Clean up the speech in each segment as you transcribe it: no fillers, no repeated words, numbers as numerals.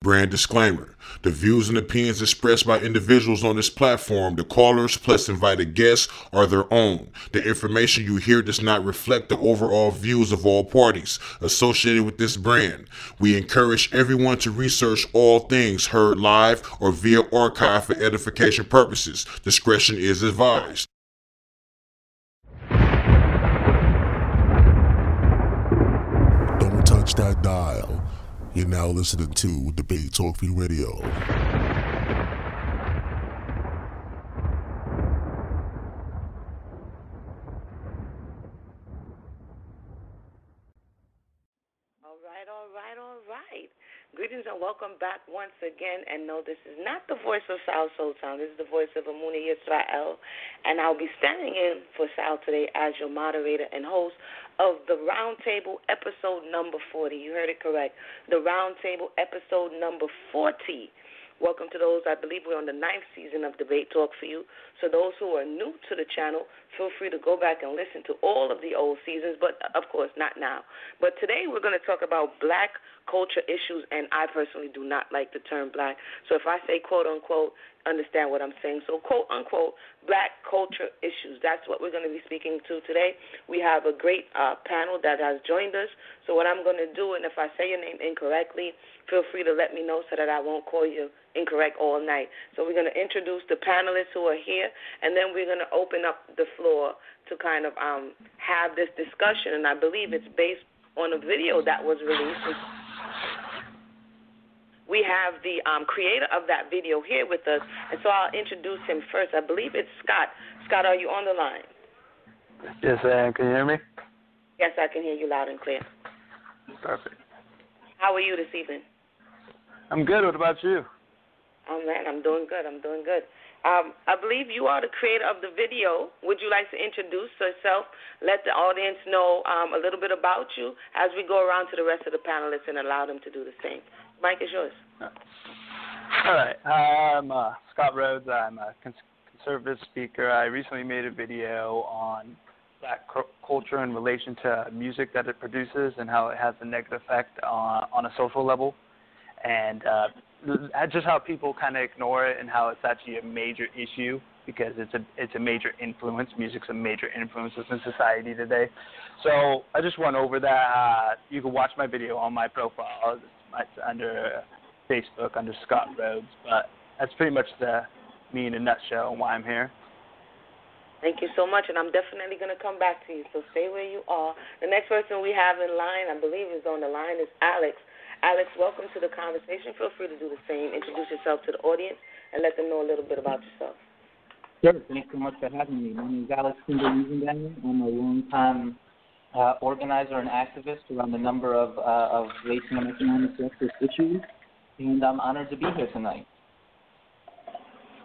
Brand disclaimer. The views and opinions expressed by individuals on this platform, the callers plus invited guests, are their own. The information you hear does not reflect the overall views of all parties associated with this brand. We encourage everyone to research all things heard live or via archive for edification purposes. Discretion is advised. Don't touch that dial. You're now listening to Debate Talk Free Radio. All right. Greetings and welcome back once again. And no, this is not the voice of Sal Sultan. This is the voice of Emunah Yisrael. And I'll be standing in for Sal today as your moderator and host of the Roundtable episode number 40. You heard it correct. The Roundtable episode number 40. Welcome to those. I believe we're on the 9th season of Debate Talk for you. So those who are new to the channel, feel free to go back and listen to all of the old seasons, but of course not now. But today we're going to talk about black culture issues, and I personally do not like the term black. So if I say quote unquote, understand what I'm saying. So quote unquote, black culture issues. That's what we're going to be speaking to today. We have a great panel that has joined us. So what I'm going to do, and if I say your name incorrectly, feel free to let me know so that I won't call you incorrect all night. So we're going to introduce the panelists who are here, and then we're going to open up the floor to kind of have this discussion. And I believe it's based on a video that was released. We have the creator of that video here with us, and so I'll introduce him first. I believe it's Scott. Scott, are you on the line? Yes, I am. Can you hear me? Yes, I can hear you loud and clear. Perfect. How are you this evening? I'm good. What about you? Oh, man, I'm doing good. I believe you are the creator of the video. Would you like to introduce yourself, let the audience know a little bit about you as we go around to the rest of the panelists and allow them to do the same? Mike is yours. All right. I'm Scott Rhodes. I'm a conservative speaker. I recently made a video on black culture in relation to music that it produces and how it has a negative effect on a social level, and just how people kind of ignore it and how it's actually a major issue because it's a major influence. Music's a major influence within society today. So I just went over that. You can watch my video on my profile. It's under Facebook under Scott Rhodes, but that's pretty much me in a nutshell and why I'm here. Thank you so much, and I'm definitely going to come back to you, so stay where you are. The next person we have in line, I believe is on the line, is Alex. Alex, welcome to the conversation. Feel free to do the same. Introduce yourself to the audience and let them know a little bit about yourself. Sure. Thanks so much for having me. My name is Alex Kinder-Usendanger. I'm a long-time organizer and activist around a number of racial and economic justice issues, and I'm honored to be here tonight.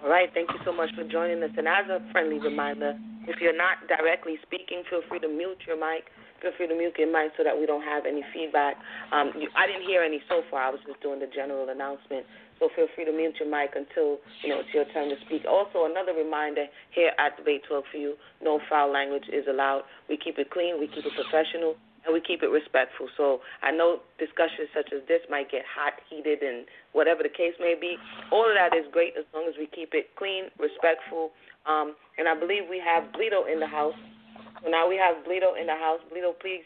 All right, thank you so much for joining us. And as a friendly reminder, if you're not directly speaking, feel free to mute your mic. Feel free to mute your mic so that we don't have any feedback. I didn't hear any so far. I was just doing the general announcement. So feel free to mute your mic until it's your turn to speak. Also, another reminder here at Debate Talk for you: no foul language is allowed. We keep it clean, we keep it professional, and we keep it respectful. So I know discussions such as this might get hot, heated, and whatever the case may be. All of that is great as long as we keep it clean, respectful. And I believe we have Bleedo in the house. So now we have Bleedo in the house. Bleedo, please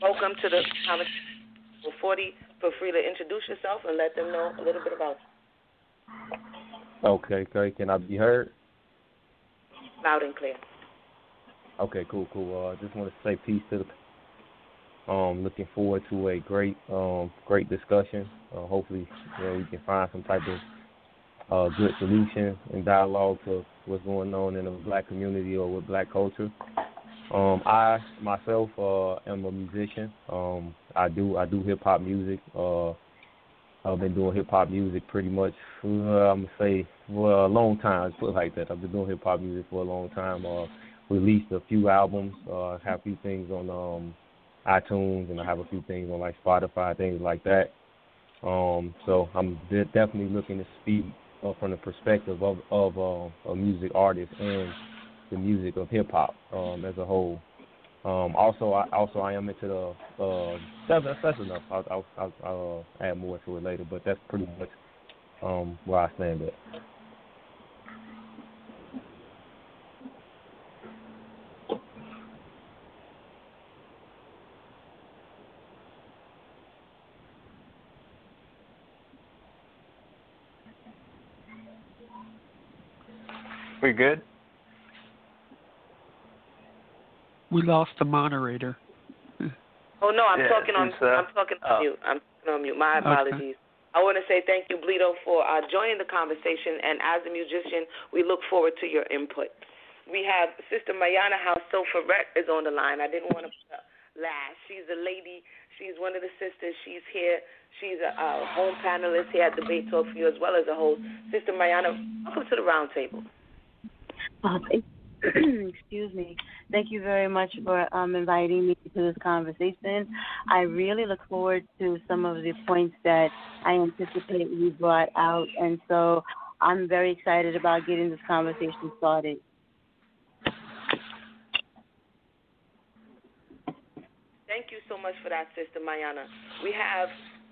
welcome to the conversation 40. Feel free to introduce yourself and let them know a little bit about you. Okay. Can I be heard? Loud and clear. Okay, cool. Just want to say peace to the. Looking forward to a great discussion. Hopefully, we can find some type of good solution and dialogue to what's going on in the black community or with black culture. I myself am a musician. I do hip hop music. I've been doing hip hop music pretty much I'm gonna say for a long time. Let's put it like that. I've been doing hip hop music for a long time. Released a few albums. Have a few things on iTunes, and I have a few things on like Spotify, things like that. So I'm definitely looking to speak from the perspective of a music artist and the music of hip hop as a whole. Also, I am into the that's enough. I'll add more to it later, but that's pretty much where I stand at. We good? We lost the moderator. Oh no, I'm talking on mute. I'm talking on mute. My apologies. Okay. I want to say thank you, Bleedo, for joining the conversation. And as a musician, we look forward to your input. We have Sister Mayanah Hasoferet is on the line. I didn't want to last. She's a lady. She's one of the sisters. She's here. She's a home panelist here at Debate Talk for You, as well as a host. Sister Mayanah, welcome to the round table. Excuse me. Thank you very much for inviting me to this conversation. I really look forward to some of the points that I anticipate you brought out, and so I'm very excited about getting this conversation started. Thank you so much for that, Sister Mayanah. We have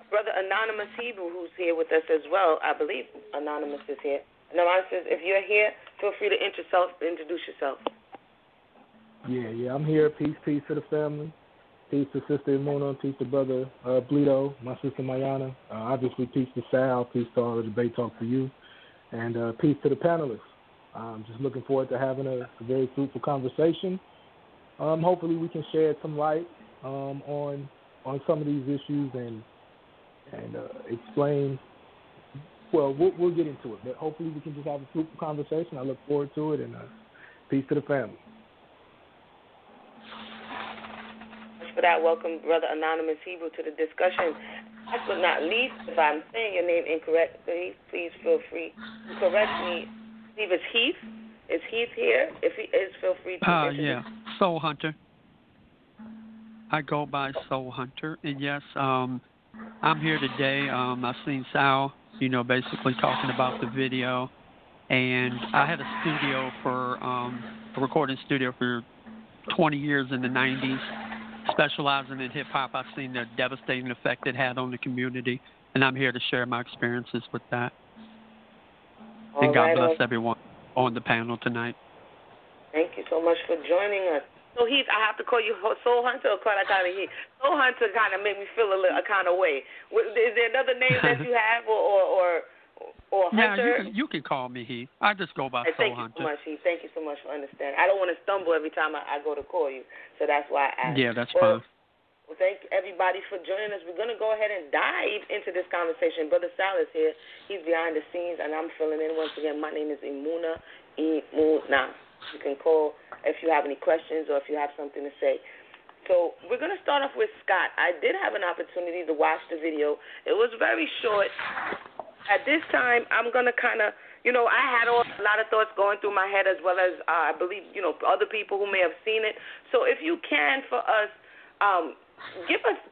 Brother Anonymous Hebrew who's here with us as well. I believe Anonymous is here. Anonymous, if you're here, feel free to introduce yourself. Yeah, I'm here. Peace to the family. Peace to Sister Emunah. Peace to Brother Bleedo. My sister Mayanah. Obviously, peace to Sal. Peace to all the Debate Talk for You. And peace to the panelists. I'm just looking forward to having a very fruitful conversation. Hopefully, we can shed some light on some of these issues and explain. Well, we'll get into it, but hopefully we can just have a fruitful conversation. I look forward to it, and peace to the family. For that, welcome Brother Anonymous Hebrew to the discussion. Last but not least, if I'm saying your name incorrectly, please feel free to correct me. I believe it's Heith. Is Heith here? If he is, feel free to introduce. Yeah, Soul Hunter. I go by Soul Hunter, and yes, I'm here today. I've seen Sal, basically talking about the video, and I had a studio for a recording studio for 20 years in the 90s, specializing in hip-hop. I've seen the devastating effect it had on the community, and I'm here to share my experiences with that. And God bless everyone on the panel tonight. Thank you so much for joining us. So Heath, I have to call you Soul Hunter or call I kind of Heath? Soul Hunter kind of made me feel a kind of way. Is there another name that you have or Hunter? Yeah, you can call me Heath. I just go by Soul Hunter. Thank you so much, Heath. Thank you so much for understanding. I don't want to stumble every time I go to call you, so that's why I asked. Yeah, that's fine. Well, thank everybody for joining us. We're going to go ahead and dive into this conversation. Brother Sal is here. He's behind the scenes, and I'm filling in. Once again, my name is Emunah. You can call if you have any questions or if you have something to say. So we're going to start off with Scott. I did have an opportunity to watch the video. It was very short. At this time, I'm going to kind of, I had a lot of thoughts going through my head as well as I believe, other people who may have seen it. So if you can, for us, give us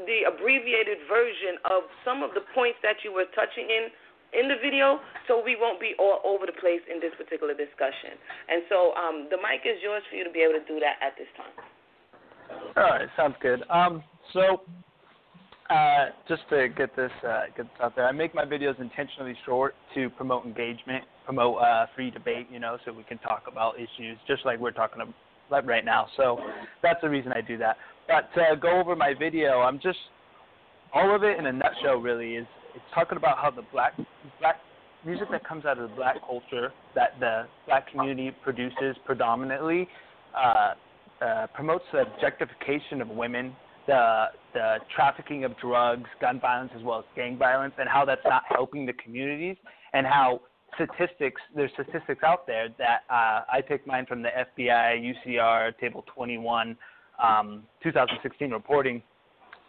the abbreviated version of some of the points that you were touching in the video, so we won't be all over the place in this particular discussion. And so the mic is yours for you to be able to do that at this time. All right, sounds good. Just to get this out there, I make my videos intentionally short to promote engagement, promote free debate, so we can talk about issues just like we're talking about right now. So that's the reason I do that. But to go over my video, all of it in a nutshell really is it's talking about how the black music that comes out of the black culture that the black community produces predominantly promotes the objectification of women, the trafficking of drugs, gun violence, as well as gang violence, and how that's not helping the communities, and how there's statistics out there that I take mine from the FBI UCR Table 21 2016 reporting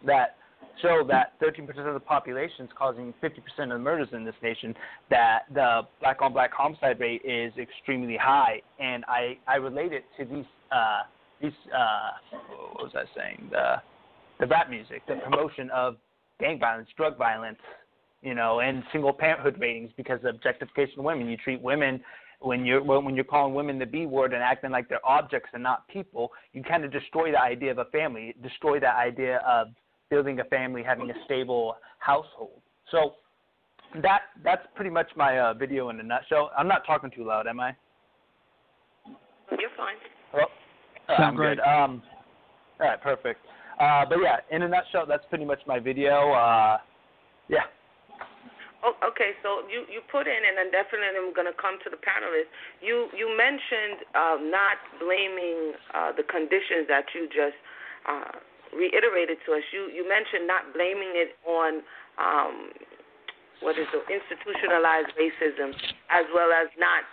that show that 13% of the population is causing 50% of the murders in this nation, that the black-on-black homicide rate is extremely high. And I relate it to these what was I saying, the rap music, the promotion of gang violence, drug violence, and single parenthood ratings because of objectification of women. You treat women When you're calling women the B word and acting like they're objects and not people, you kind of destroy the idea of a family, destroy the idea of building a family, having a stable household. So that's pretty much my video in a nutshell. I'm not talking too loud, am I? You're fine. Well, Sound great. Good. All right, perfect. But yeah, in a nutshell, that's pretty much my video. Yeah. Oh, okay, so you put in, and then definitely I'm going to come to the panelists. You mentioned not blaming the conditions that you just reiterated to us. You mentioned not blaming it on institutionalized racism, as well as not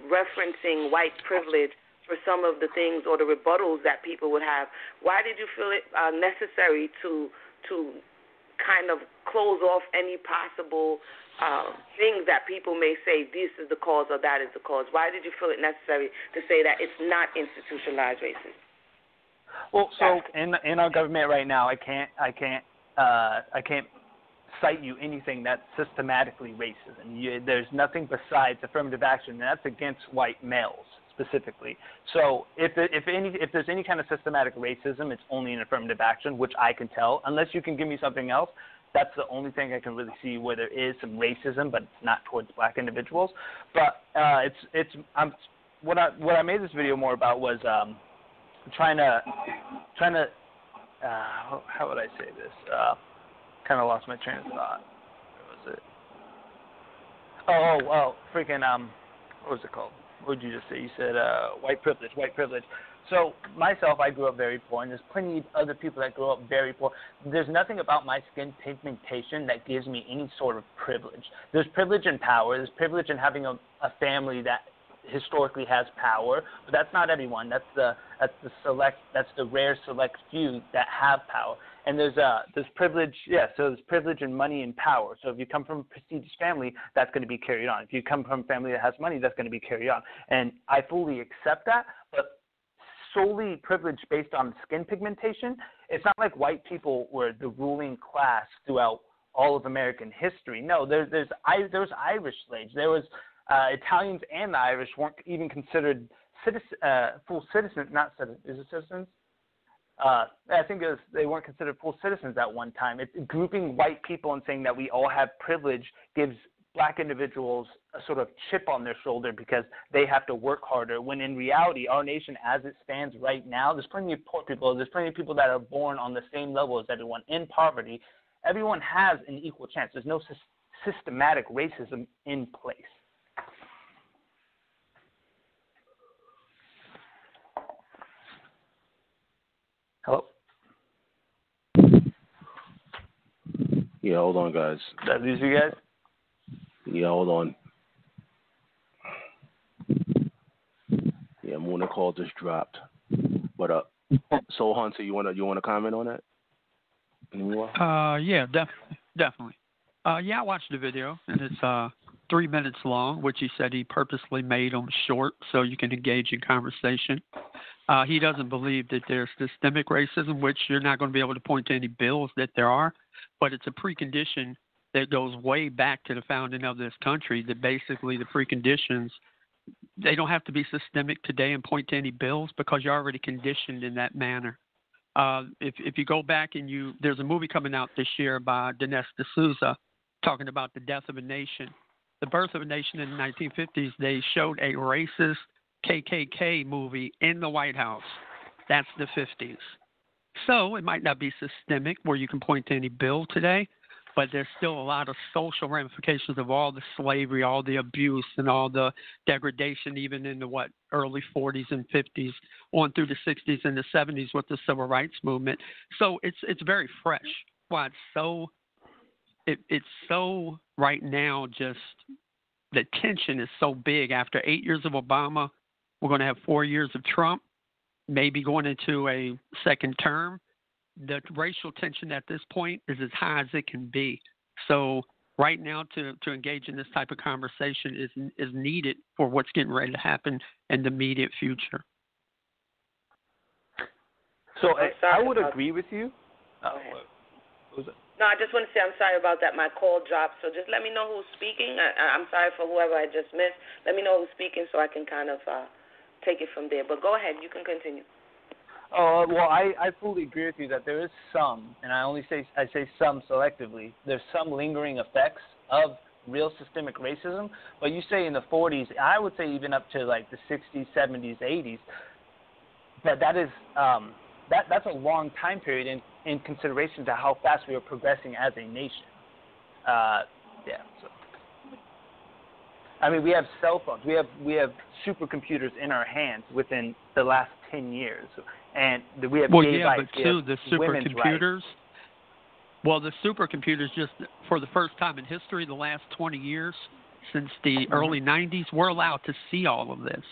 referencing white privilege for some of the things or the rebuttals that people would have. Why did you feel it necessary to kind of close off any possible things that people may say this is the cause or that is the cause? Why did you feel it necessary to say that it's not institutionalized racism? Well, so in our government right now, I can't cite you anything that's systematically racism. There's nothing besides affirmative action, and that's against white males specifically. So if there's any kind of systematic racism, it's only an affirmative action, which I can tell. Unless you can give me something else, that's the only thing I can really see where there is some racism, but it's not towards black individuals. But what I made this video more about was trying to how would I say this? Kind of lost my train of thought. Where was it? What was it called? What did you just say? You said white privilege. So myself, I grew up very poor, and there's plenty of other people that grow up very poor. There's nothing about my skin pigmentation that gives me any sort of privilege. There's privilege in power. There's privilege in having a family that historically has power, but that's not everyone. That's the rare select few that have power. And there's privilege, so there's privilege in money and power. So if you come from a prestigious family, that's going to be carried on. If you come from a family that has money, that's going to be carried on. And I fully accept that, but solely privilege based on skin pigmentation, it's not like white people were the ruling class throughout all of American history. No, there was Irish slaves. There was Italians, and the Irish weren't even considered full citizens. Is it citizens? I think they weren't considered full citizens at one time. Grouping white people and saying that we all have privilege gives black individuals a sort of chip on their shoulder because they have to work harder, when in reality, our nation as it stands right now, there's plenty of poor people, there's plenty of people that are born on the same level as everyone in poverty. Everyone has an equal chance. There's no systematic racism in place. Hello? Yeah, hold on, guys. Did I lose you guys? Yeah, hold on. Yeah, Emunah call just dropped. But Soul Hunter, you wanna comment on that? Yeah, definitely. Yeah, I watched the video, and it's 3 minutes long, which he said he purposely made them short so you can engage in conversation. He doesn't believe that there's systemic racism, which you're not going to be able to point to any bills that there are, but it's a precondition that goes way back to the founding of this country, that basically the preconditions, they don't have to be systemic today and point to any bills because you're already conditioned in that manner. If you go back and there's a movie coming out this year by Dinesh D'Souza talking about the death of a nation. The birth of a nation in the 1950s, they showed a racist KKK movie in the White House. That's the 50s. So it might not be systemic where you can point to any bill today, but there's still a lot of social ramifications of all the slavery, all the abuse, and all the degradation, even in the early 40s and 50s, on through the 60s and the 70s with the civil rights movement. So it's very fresh. Why it's so right now, just the tension is so big. After 8 years of Obama, we're going to have 4 years of Trump, maybe going into a second term. The racial tension at this point is as high as it can be. So right now to engage in this type of conversation is needed for what's getting ready to happen in the immediate future. So I would agree with you. What was it? No, I just want to say I'm sorry about that. My call dropped, so just let me know who's speaking. I'm sorry for whoever I just missed. Let me know who's speaking so I can kind of take it from there. But go ahead. You can continue. Well, I fully agree with you that there is some, and I say some selectively, there's some lingering effects of real systemic racism. But you say in the 40s, I would say even up to like the 60s, 70s, 80s, but that is that's a long time period in consideration to how fast we are progressing as a nation. So. I mean, we have cell phones. We have supercomputers in our hands within the last 10 years. And we have gay rights. But too, the supercomputers, the supercomputers just, for the first time in history, the last 20 years, since the early 90s, we're allowed to see all of this.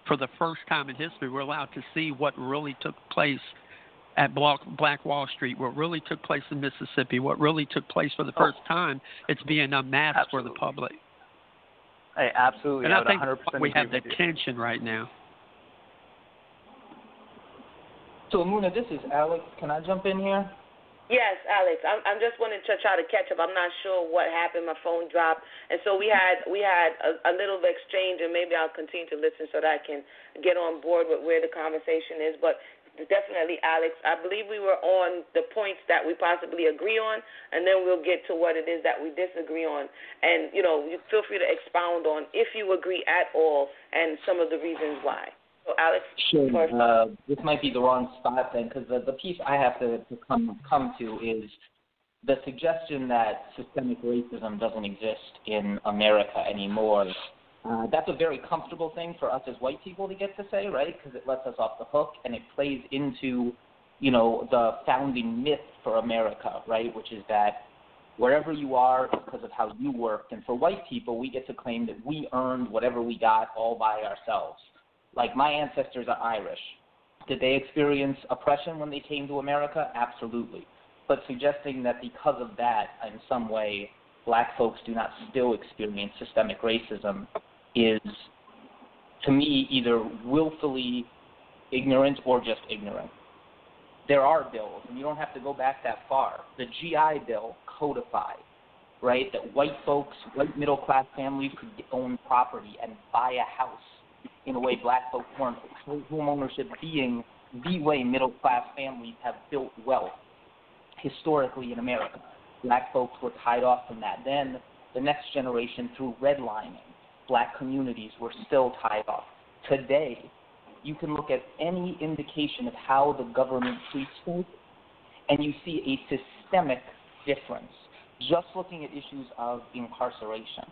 For the first time in history, we're allowed to see what really took place at Black Wall Street, what really took place in Mississippi, what really took place for the first time. It's being unmasked for the public. Hey, absolutely. And I think 100% we have the tension right now. So, Emunah, this is Alex. Can I jump in here? Yes, Alex. I'm just wanting to try to catch up. I'm not sure what happened. My phone dropped, and so we had a little exchange, and maybe I'll continue to listen so that I can get on board with where the conversation is. But definitely, Alex, I believe we were on the points that we possibly agree on, and then we'll get to what it is that we disagree on. And you feel free to expound on if you agree at all and some of the reasons why. So, Alex, sure. This might be the wrong spot then, because the piece I have to come to is the suggestion that systemic racism doesn't exist in America anymore. That's a very comfortable thing for us as white people to get to say, right? Because it lets us off the hook and it plays into, the founding myth for America, right? Which is that wherever you are is because of how you worked. And for white people, we get to claim that we earned whatever we got all by ourselves. Like, my ancestors are Irish. Did they experience oppression when they came to America? Absolutely. But suggesting that because of that, in some way, black folks do not still experience systemic racism is, to me, either willfully ignorant or just ignorant. There are bills, and you don't have to go back that far. The GI Bill codified, right, that white folks, white middle-class families could own property and buy a house in a way black folks weren't. Home ownership being the way middle-class families have built wealth historically in America. Black folks were tied off from that. Then the next generation, through redlining, black communities were still tied off. Today, you can look at any indication of how the government treats folks, and you see a systemic difference, just looking at issues of incarceration.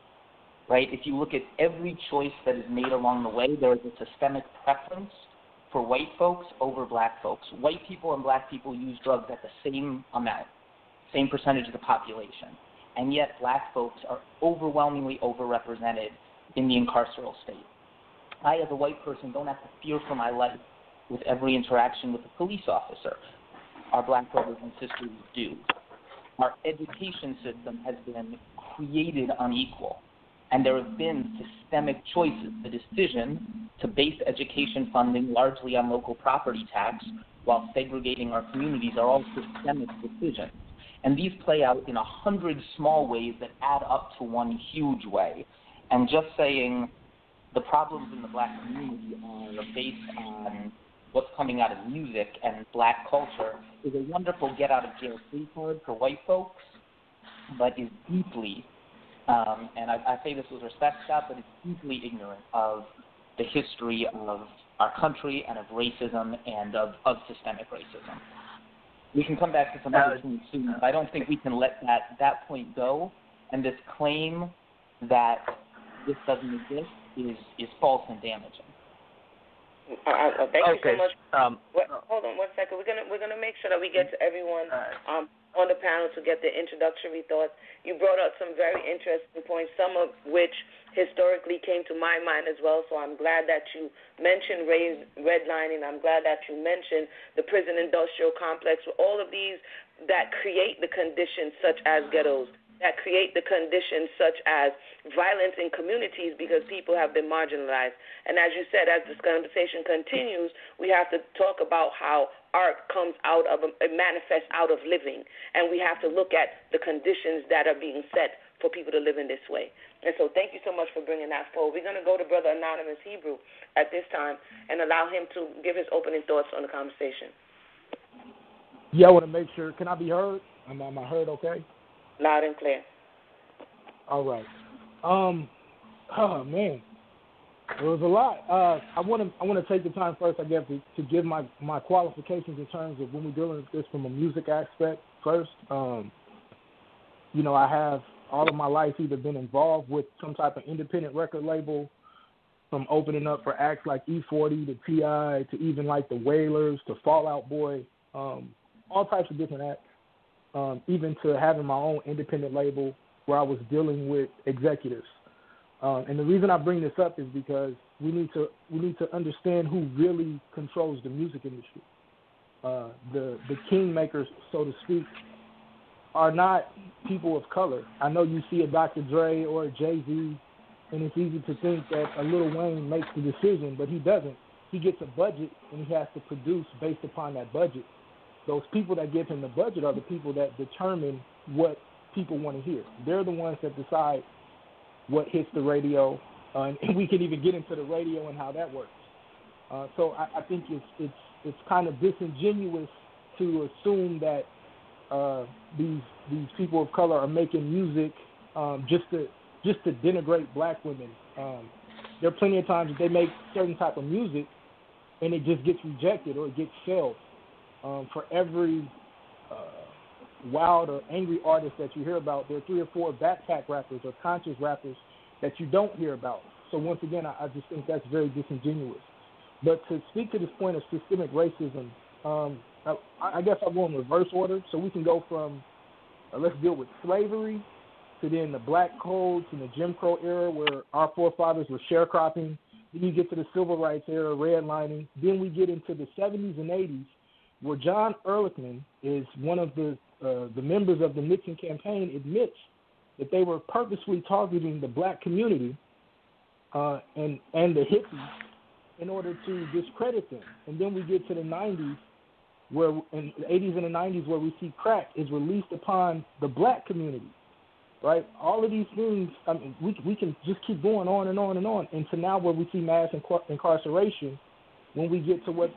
Right? If you look at every choice that is made along the way, there is a systemic preference for white folks over black folks. White people and black people use drugs at the same amount, same percentage of the population. And yet black folks are overwhelmingly overrepresented in the incarceral state. I, as a white person, don't have to fear for my life with every interaction with a police officer. Our black brothers and sisters do. Our education system has been created unequal. And there have been systemic choices. The decision to base education funding largely on local property tax while segregating our communities are all systemic decisions. And these play out in 100 small ways that add up to one huge way. And just saying the problems in the black community are based on what's coming out of music and black culture is a wonderful get-out-of-jail-free card for white folks, but is deeply and I say this with respect, Scott, but it's deeply ignorant of the history of our country and of racism and of systemic racism. We can come back to some other things soon, but I don't think we can let that point go. And this claim that this doesn't exist is false and damaging. Thank you so much. Hold on 1 second. We're gonna make sure that we get to everyone on the panel to get their introductory thoughts. You brought up some very interesting points, some of which historically came to my mind as well. So I'm glad that you mentioned redlining. I'm glad that you mentioned the prison industrial complex. All of these that create the conditions such as ghettos, that create the conditions such as violence in communities because people have been marginalized. And as you said, as this conversation continues, we have to talk about how art comes out of, it manifests out of living, and we have to look at the conditions that are being set for people to live in this way. And so thank you so much for bringing that forward. We're going to go to Brother Anonymous Hebrew at this time and allow him to give his opening thoughts on the conversation. Yeah, I want to make sure. Can I be heard? Am I heard okay? Loud and clear. All right. Oh, man. There was a lot. I want to take the time first, I guess, to give my qualifications in terms of when we're dealing with this from a music aspect first. You know, I have all of my life either been involved with some type of independent record label, from opening up for acts like E.40 to T.I. to even like the Wailers to Fall Out Boy, all types of different acts, even to having my own independent label where I was dealing with executives. And the reason I bring this up is because we need to understand who really controls the music industry. The kingmakers, so to speak, are not people of color. I know you see a Dr. Dre or a Jay-Z, and it's easy to think that a Lil Wayne makes the decision, but he doesn't. He gets a budget, and he has to produce based upon that budget. Those people that give him the budget are the people that determine what people want to hear. They're the ones that decide what hits the radio, and we can even get into the radio and how that works. So I think it's kind of disingenuous to assume that these people of color are making music just to denigrate black women. There are plenty of times that they make certain type of music and it just gets rejected or it gets shelved. For every wild or angry artist that you hear about, there are 3 or 4 backpack rappers or conscious rappers that you don't hear about. So once again, I just think that's very disingenuous. But to speak to this point of systemic racism, I guess I'll go in reverse order. So we can go from let's deal with slavery to then the black codes and the Jim Crow era where our forefathers were sharecropping. Then you get to the civil rights era, redlining. Then we get into the 70s and 80s where John Ehrlichman is one of the members of the Nixon campaign admits that they were purposely targeting the black community and the hippies in order to discredit them. And then we get to the 90s, where in the 80s and the 90s, where we see crack is released upon the black community, right? All of these things, I mean, we can just keep going on and on and on, and to now where we see mass incarceration, when we get to what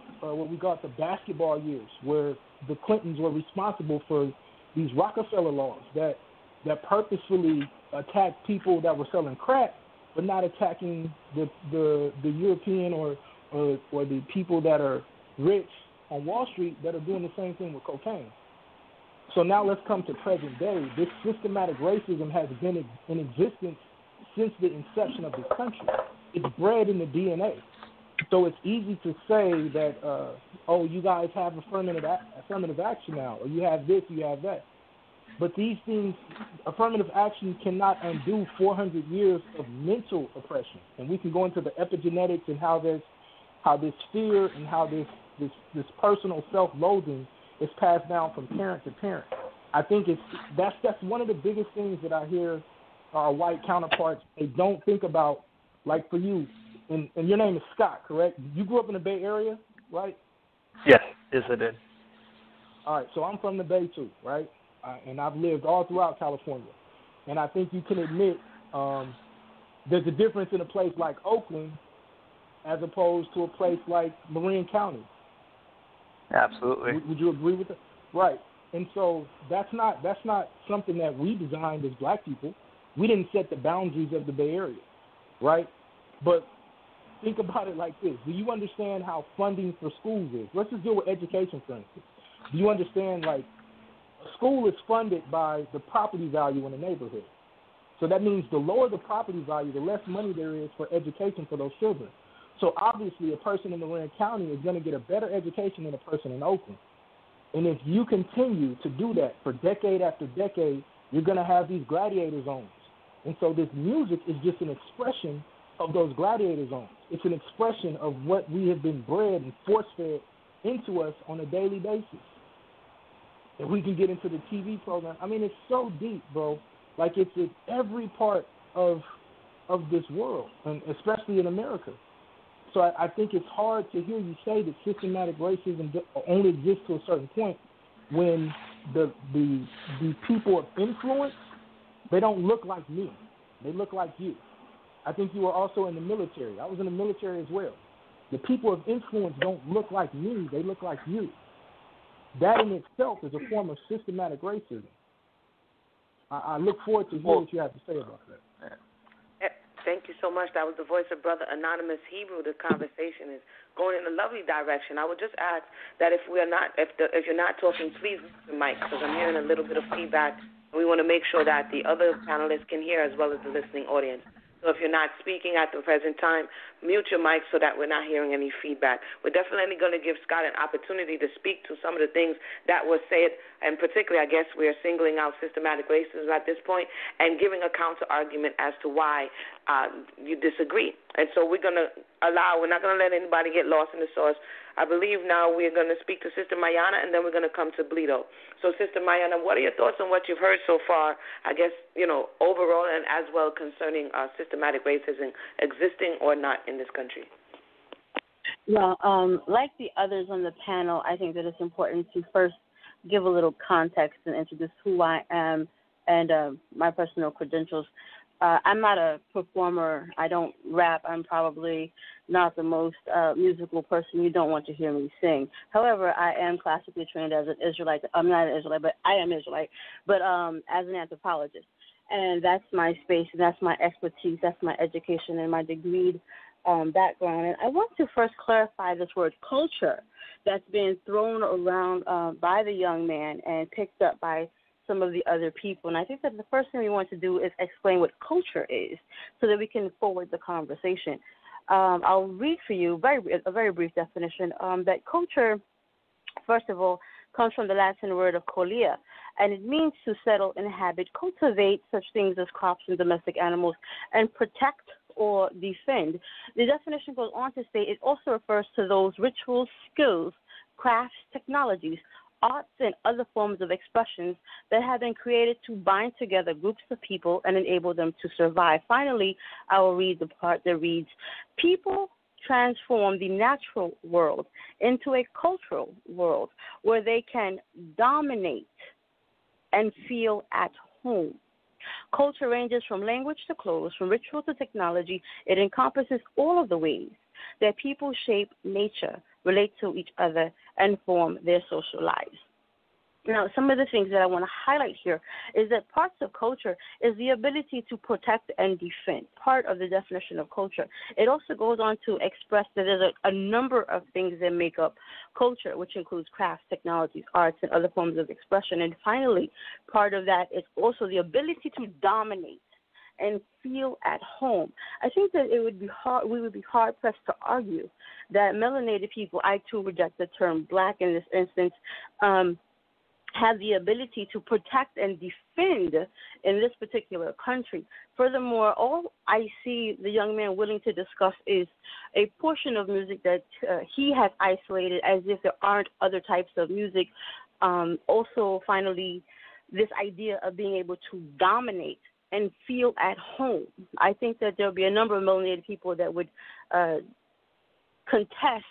we got the basketball years, where the Clintons were responsible for these Rockefeller laws that purposefully attacked people that were selling crack, but not attacking the European or the people that are rich on Wall Street that are doing the same thing with cocaine. So now let's come to present day. This systematic racism has been in existence since the inception of this country. It's bred in the DNA. So it's easy to say that, you guys have affirmative action now, or you have this, you have that. But these things, affirmative action cannot undo 400 years of mental oppression. And we can go into the epigenetics and how this fear and how this personal self-loathing is passed down from parent to parent. I think that's one of the biggest things that I hear our white counterparts, they don't think about. Like for you, and your name is Scott, correct? You grew up in the Bay Area, right? Yes, I did. All right, so I'm from the Bay too, right? And I've lived all throughout California. And I think you can admit there's a difference in a place like Oakland as opposed to a place like Marin County. Absolutely. Would you agree with that? Right. And so that's not something that we designed as black people. We didn't set the boundaries of the Bay Area, right? But think about it like this. Do you understand how funding for schools is? Let's just deal with education, for instance. Do you understand, like, a school is funded by the property value in the neighborhood. So that means the lower the property value, the less money there is for education for those children. So obviously a person in Marin County is going to get a better education than a person in Oakland. And if you continue to do that for decade after decade, you're going to have these gladiator zones. And so this music is just an expression of those gladiator zones. It's an expression of what we have been bred and force-fed into us on a daily basis. And we can get into the TV program. I mean, it's so deep, bro. Like, it's in every part of this world, and especially in America. So I think it's hard to hear you say that systematic racism only exists to a certain point when the people of influence, they don't look like me. They look like you. I think you were also in the military. I was in the military as well. The people of influence don't look like me. They look like you. That in itself is a form of systematic racism. I look forward to hearing what you have to say about that. Thank you so much. That was the voice of Brother Anonymous Hebrew. The conversation is going in a lovely direction. I would just ask that if you're not talking, please mute the mic, because I'm hearing a little bit of feedback. We want to make sure that the other panelists can hear as well as the listening audience. So if you're not speaking at the present time, mute your mic so that we're not hearing any feedback. We're definitely going to give Scott an opportunity to speak to some of the things that were said, and particularly I guess we are singling out systematic racism at this point and giving a counter-argument as to why you disagree. And so we're not going to let anybody get lost in the sauce. I believe now we're going to speak to Sister Mayanah, and then we're going to come to Bleedo. So, Sister Mayanah, what are your thoughts on what you've heard so far, I guess, overall and as well concerning systematic racism existing or not in this country? Well, like the others on the panel, I think that it's important to first give a little context and introduce who I am and my personal credentials. I'm not a performer. I don't rap. I'm probably not the most musical person. You don't want to hear me sing. However, I am classically trained as an Israelite. I'm not an Israelite, but I am Israelite, but as an anthropologist. And that's my space, and that's my expertise, that's my education and my degree background. And I want to first clarify this word culture that's being thrown around by the young man and picked up by some of the other people. And I think that the first thing we want to do is explain what culture is so that we can forward the conversation. I'll read for you a very brief definition. That culture, first of all, comes from the Latin word of colia, and it means to settle, inhabit, cultivate such things as crops and domestic animals, and protect or defend. The definition goes on to say it also refers to those rituals, skills, crafts, technologies, arts, and other forms of expressions that have been created to bind together groups of people and enable them to survive. Finally, I will read the part that reads, people transform the natural world into a cultural world where they can dominate and feel at home. Culture ranges from language to clothes, from ritual to technology. It encompasses all of the ways that people shape nature, relate to each other, and form their social lives. Now, some of the things that I want to highlight here is that parts of culture is the ability to protect and defend, part of the definition of culture. It also goes on to express that there's a number of things that make up culture, which includes crafts, technologies, arts, and other forms of expression. And finally, part of that is also the ability to dominate and feel at home. I think that we would be hard pressed to argue that melanated people, I too reject the term black in this instance, have the ability to protect and defend in this particular country. Furthermore, all I see the young man willing to discuss is a portion of music that he has isolated as if there aren't other types of music. Also, finally, this idea of being able to dominate and feel at home. I think that there'll be a number of melanated people that would contest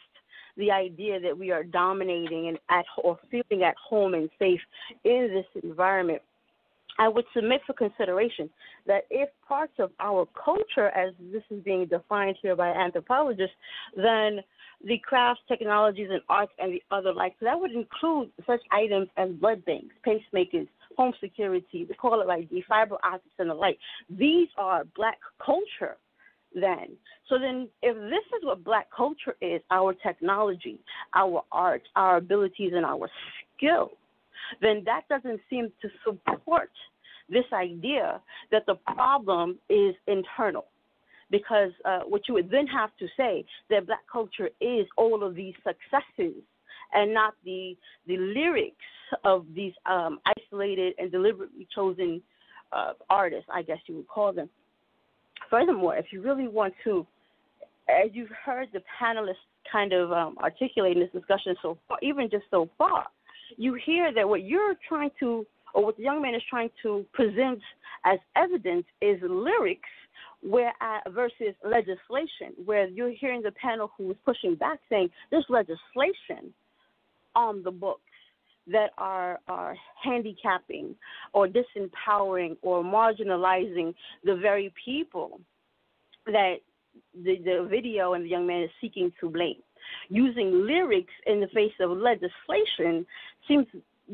the idea that we are dominating and or feeling at home and safe in this environment. I would submit for consideration that if parts of our culture, as this is being defined here by anthropologists, then the crafts, technologies, and arts and the other like, so that would include such items as blood banks, pacemakers, home security, the caller ID, fiber optics, and the like. These are black culture then. So then if this is what black culture is, our technology, our art, our abilities, and our skills, then that doesn't seem to support this idea that the problem is internal. Because what you would then have to say that black culture is all of these successes and not the lyrics of these isolated and deliberately chosen artists, I guess you would call them. Furthermore, if you really want to, as you've heard the panelists kind of articulate in this discussion so far, even just so far, you hear that what you're trying to or what the young man is trying to present as evidence is lyrics versus legislation, where you're hearing the panel who is pushing back saying there's legislation on the books that are handicapping or disempowering or marginalizing the very people that the video and the young man is seeking to blame. Using lyrics in the face of legislation seems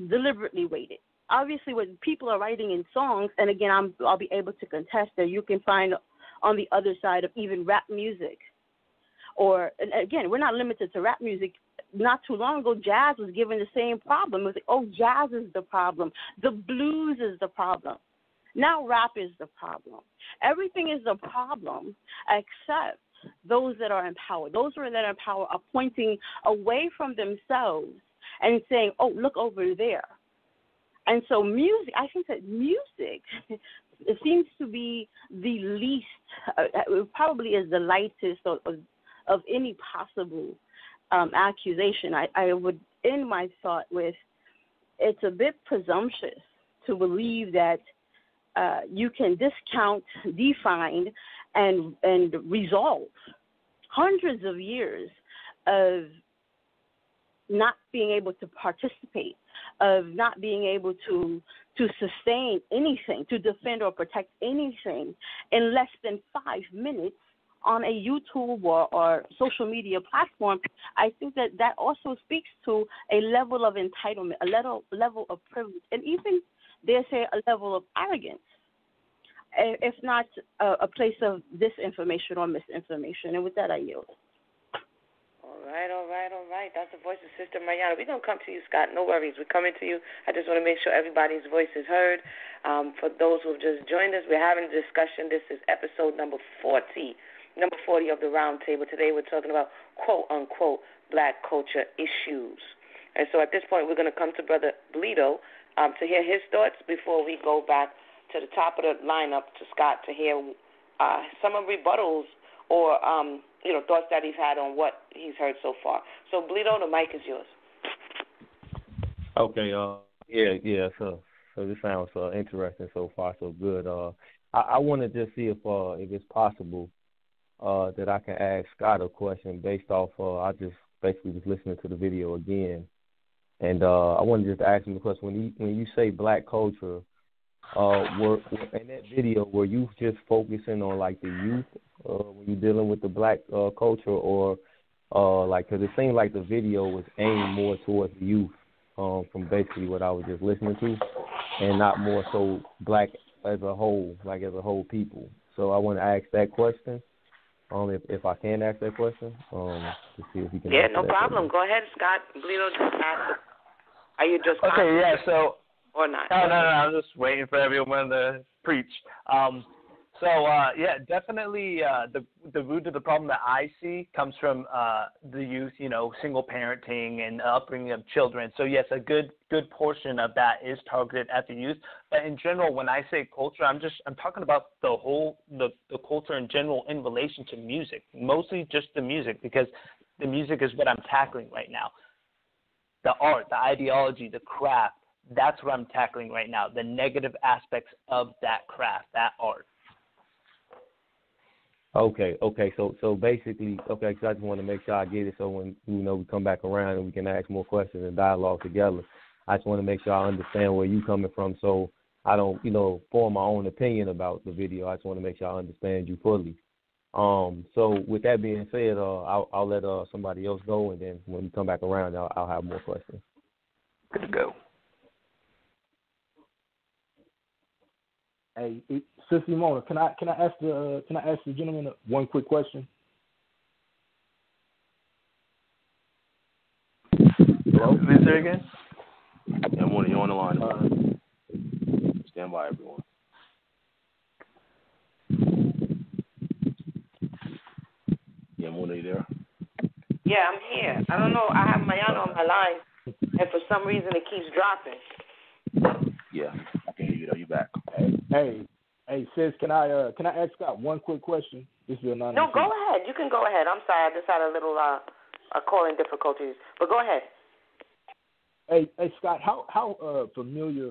deliberately weighted. Obviously, when people are writing in songs, and again, I'll be able to contest that you can find on the other side of even rap music. Or, and again, we're not limited to rap music. Not too long ago, jazz was given the same problem. It was like, oh, jazz is the problem. The blues is the problem. Now rap is the problem. Everything is the problem except those that are empowered. Those that are in power are pointing away from themselves and saying, oh, look over there. And so music, I think that music, it seems to be the least, it probably is the lightest of any possible accusation. I would end my thought with, it's a bit presumptuous to believe that you can discount, define, and resolve hundreds of years of not being able to participate, of not being able to sustain anything, to defend or protect anything in less than 5 minutes on a YouTube or social media platform. I think that also speaks to a level of entitlement, a level of privilege, and even, dare say, a level of arrogance, if not a place of disinformation or misinformation. And with that, I yield. All right. That's the voice of Sister Mayanah. We're going to come to you, Scott. No worries. We're coming to you. I just want to make sure everybody's voice is heard. For those who have just joined us, we're having a discussion. This is episode number 40 of the Round Table. Today we're talking about quote-unquote black culture issues. And so at this point, we're going to come to Brother Bleedo to hear his thoughts before we go back to the top of the lineup to Scott to hear some of rebuttals or thoughts that he's had on what he's heard so far. So, Bleedo, the mic is yours. Okay. Yeah. So this sounds interesting so far. So good. I want to just see if it's possible that I can ask Scott a question based off. I just basically was listening to the video again, and I want to just ask him the question. When you say black culture, in that video, were you just focusing on like the youth when you're dealing with the black culture, or because it seemed like the video was aimed more towards the youth from basically what I was just listening to, and not more so black as a whole, like as a whole people. So I want to ask that question. If I can ask that question, to see if you can. Yeah, no problem. Go ahead, Scott. Bleedo, just ask it. Are you just okay? Yeah. So. Or not? No. I'm just waiting for everyone to preach. Definitely the root of the problem that I see comes from the youth, single parenting and upbringing of children. So yes, a good portion of that is targeted at the youth. But in general, when I say culture, I'm talking about the culture in general in relation to music, mostly just the music, because the music is what I'm tackling right now. The art, the ideology, the craft. That's what I'm tackling right now, the negative aspects of that craft, that art. Okay. So basically, okay, because I just want to make sure I get it so when, we come back around and we can ask more questions and dialogue together, I just want to make sure I understand where you're coming from so I don't, form my own opinion about the video. I just want to make sure I understand you fully. So with that being said, I'll let somebody else go, and then when we come back around, I'll have more questions. Good to go. Hey, Sister Emunah, can I ask the gentleman one quick question? Hello? Is there again? Yeah, Emunah, you're on the line. Stand by, everyone. Yeah, Emunah, you there? Yeah, I'm here. I don't know. I have Mayanah on my line, and for some reason it keeps dropping. Yeah, I can hear you though. You back? Hey, sis, can I ask Scott one quick question? This is anonymous. No, go ahead. You can go ahead. I'm sorry, I just had a little calling difficulties, but go ahead. Hey, Scott, how familiar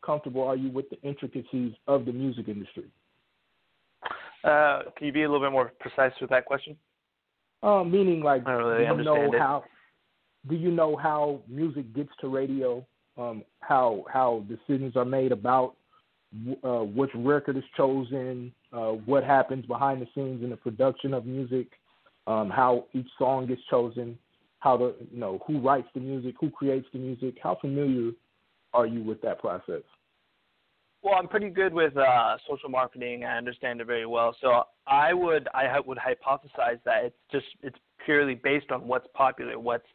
comfortable are you with the intricacies of the music industry? Can you be a little bit more precise with that question? Meaning, like, I don't really understand it. Do you know how music gets to radio? How decisions are made about which record is chosen, what happens behind the scenes in the production of music, how each song gets chosen, who writes the music, who creates the music. How familiar are you with that process? Well, I'm pretty good with social marketing. I understand it very well. So I would hypothesize that it's purely based on what's popular, what's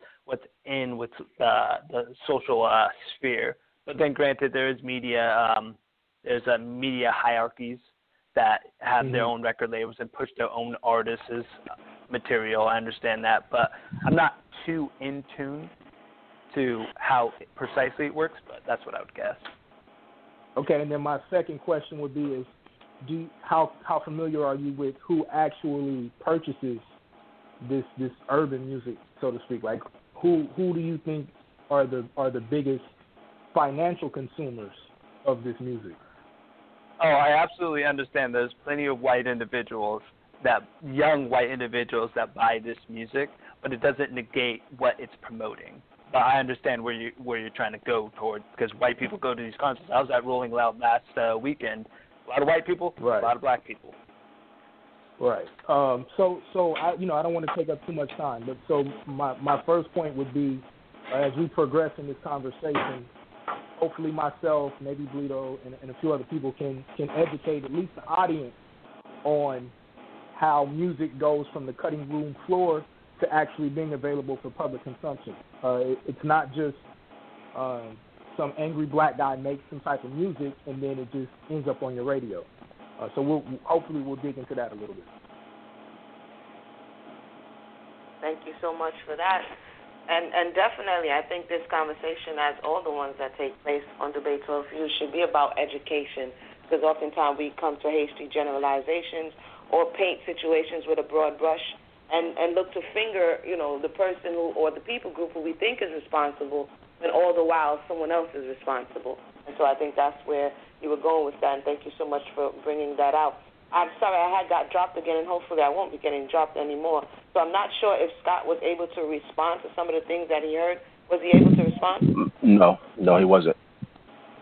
in with the social sphere. But then, granted, there is media. There's media hierarchies that have their own record labels and push their own artists' material. I understand that, but I'm not too in tune to how precisely it works. But that's what I would guess. Okay, and then my second question would be how familiar are you with who actually purchases this urban music, so to speak? Like, who do you think are the biggest financial consumers of this music? Oh, I absolutely understand. There's plenty of young white individuals that buy this music, but it doesn't negate what it's promoting. But I understand where you're trying to go towards, because white people go to these concerts. I was at Rolling Loud last weekend. A lot of white people, right. A lot of black people. Right. So I don't want to take up too much time, but so my first point would be, as we progress in this conversation, hopefully myself, maybe Bleedo, and a few other people can educate at least the audience on how music goes from the cutting room floor to actually being available for public consumption. It's not just some angry black guy makes some type of music and then it just ends up on your radio. So hopefully we'll dig into that a little bit. Thank you so much for that. And definitely, I think this conversation, as all the ones that take place on Debate 12 Views, should be about education, because oftentimes we come to hasty generalizations or paint situations with a broad brush and look to finger, the person or the people group who we think is responsible, when all the while someone else is responsible. And so I think that's where you were going with that, and thank you so much for bringing that out. I'm sorry, I got dropped again, and hopefully I won't be getting dropped anymore. So I'm not sure if Scott was able to respond to some of the things that he heard. Was he able to respond? No, he wasn't.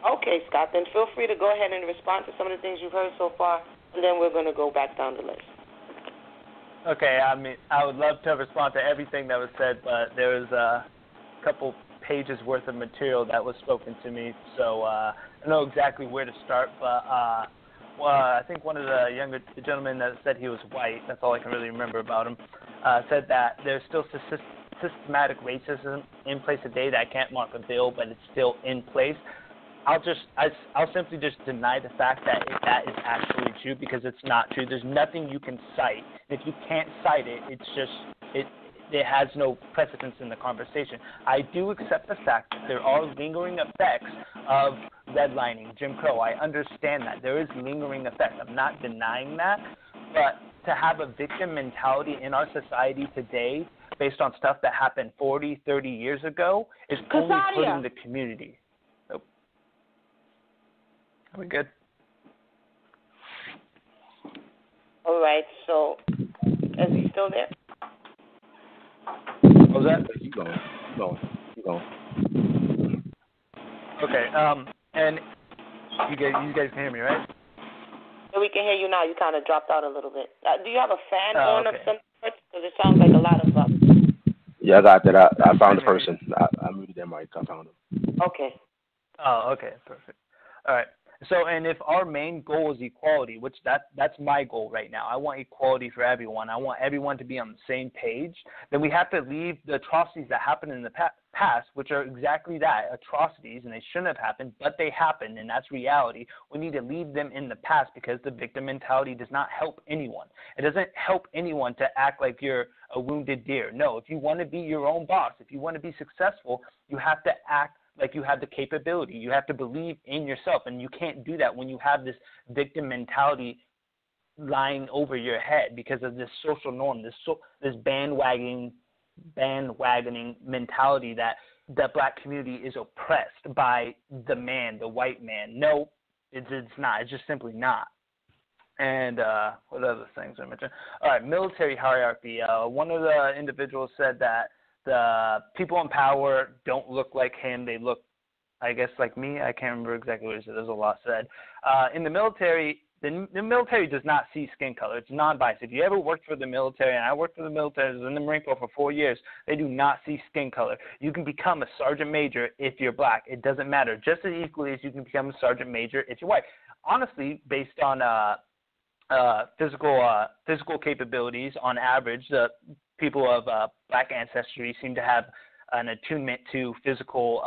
Okay, Scott, then feel free to go ahead and respond to some of the things you've heard so far, and then we're going to go back down the list. Okay, I mean, I would love to respond to everything that was said, but there was a couple pages worth of material that was spoken to me, so I don't know exactly where to start, but I think one of the younger gentlemen that said he was white, that's all I can really remember about him, said that there's still systematic racism in place today that I can't mark a bill, but it's still in place. I'll simply just deny the fact that that is actually true, because it's not true. There's nothing you can cite. If you can't cite it, it has no precedence in the conversation. I do accept the fact that there are lingering effects of redlining, Jim Crow. I understand that. There is lingering effects. I'm not denying that. But to have a victim mentality in our society today based on stuff that happened 40, 30 years ago is only hurting the community. Nope. Are we good? All right, so is he still there? What was that? Keep going. Okay, and you guys can hear me, right? Yeah, we can hear you now. You kind of dropped out a little bit. Do you have a fan on of some sort? Because it sounds like a lot of Yeah, I got that. I found the person. I muted their mic. I found him. Okay. Oh, okay, perfect. All right. So, and if our main goal is equality, which that's my goal right now, I want equality for everyone. I want everyone to be on the same page. Then we have to leave the atrocities that happened in the past, which are exactly that, atrocities, and they shouldn't have happened, but they happened, and that's reality. We need to leave them in the past, because the victim mentality does not help anyone. It doesn't help anyone to act like you're a wounded deer. No, if you want to be your own boss, if you want to be successful, you have to act like you have the capability. You have to believe in yourself, and you can't do that when you have this victim mentality lying over your head because of this social norm, this bandwagoning mentality that the black community is oppressed by the man, the white man. No, it's not. It's just simply not. And what other things I mentioned? All right, military hierarchy. One of the individuals said that the people in power don't look like him. They look, I guess, like me. I can't remember exactly what he said. There's a lot said. In the military, the military does not see skin color. It's non-biased. If you ever worked for the military, and I worked for the military, I was in the Marine Corps for 4 years, they do not see skin color. You can become a sergeant major if you're black. It doesn't matter. Just as equally as you can become a sergeant major if you're white. Honestly, based on physical capabilities, on average, the people of black ancestry seem to have an attunement to physical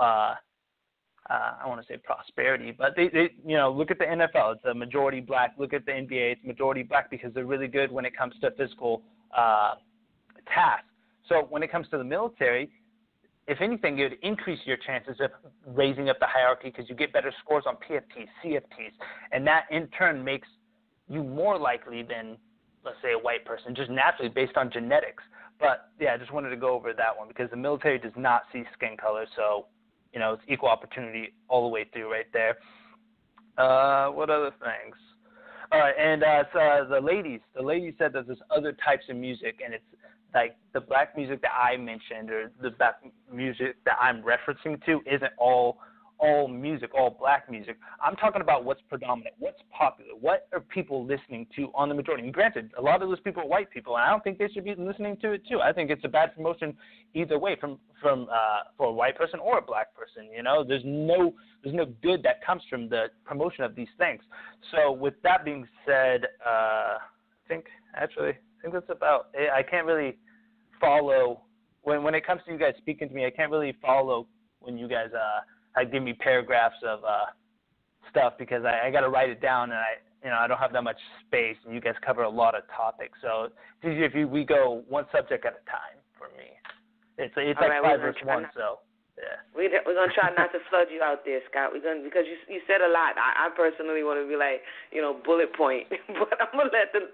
I want to say prosperity, but they look at the NFL, it's a majority black. Look at the NBA, it's majority black because they're really good when it comes to physical tasks. So when it comes to the military, if anything, it would increase your chances of raising up the hierarchy because you get better scores on PFTs, CFTs, and that in turn makes you more likely than, let's say, a white person, just naturally based on genetics. But yeah, I just wanted to go over that one because the military does not see skin color, so it's equal opportunity all the way through right there. What other things? All right, and so the ladies said that there's other types of music, and it's like the black music that I mentioned or the black music that I'm referencing to isn't all music, all black music. I'm talking about what's predominant, what's popular, what are people listening to on the majority. And granted, a lot of those people are white people, and I don't think they should be listening to it too. I think it's a bad promotion either way for a white person or a black person. There's no good that comes from the promotion of these things. So with that being said, I think that's about it. I can't really follow when it comes to you guys speaking to me. I can't really follow when you guys give me paragraphs of stuff because I got to write it down, and I don't have that much space, and you guys cover a lot of topics. So it's easier if we go one subject at a time for me. It's like right, 5 verse 1, so yeah. We're gonna try not to flood you out there, Scott. Because you said a lot. I personally want to be like, bullet point, but I'm gonna let the.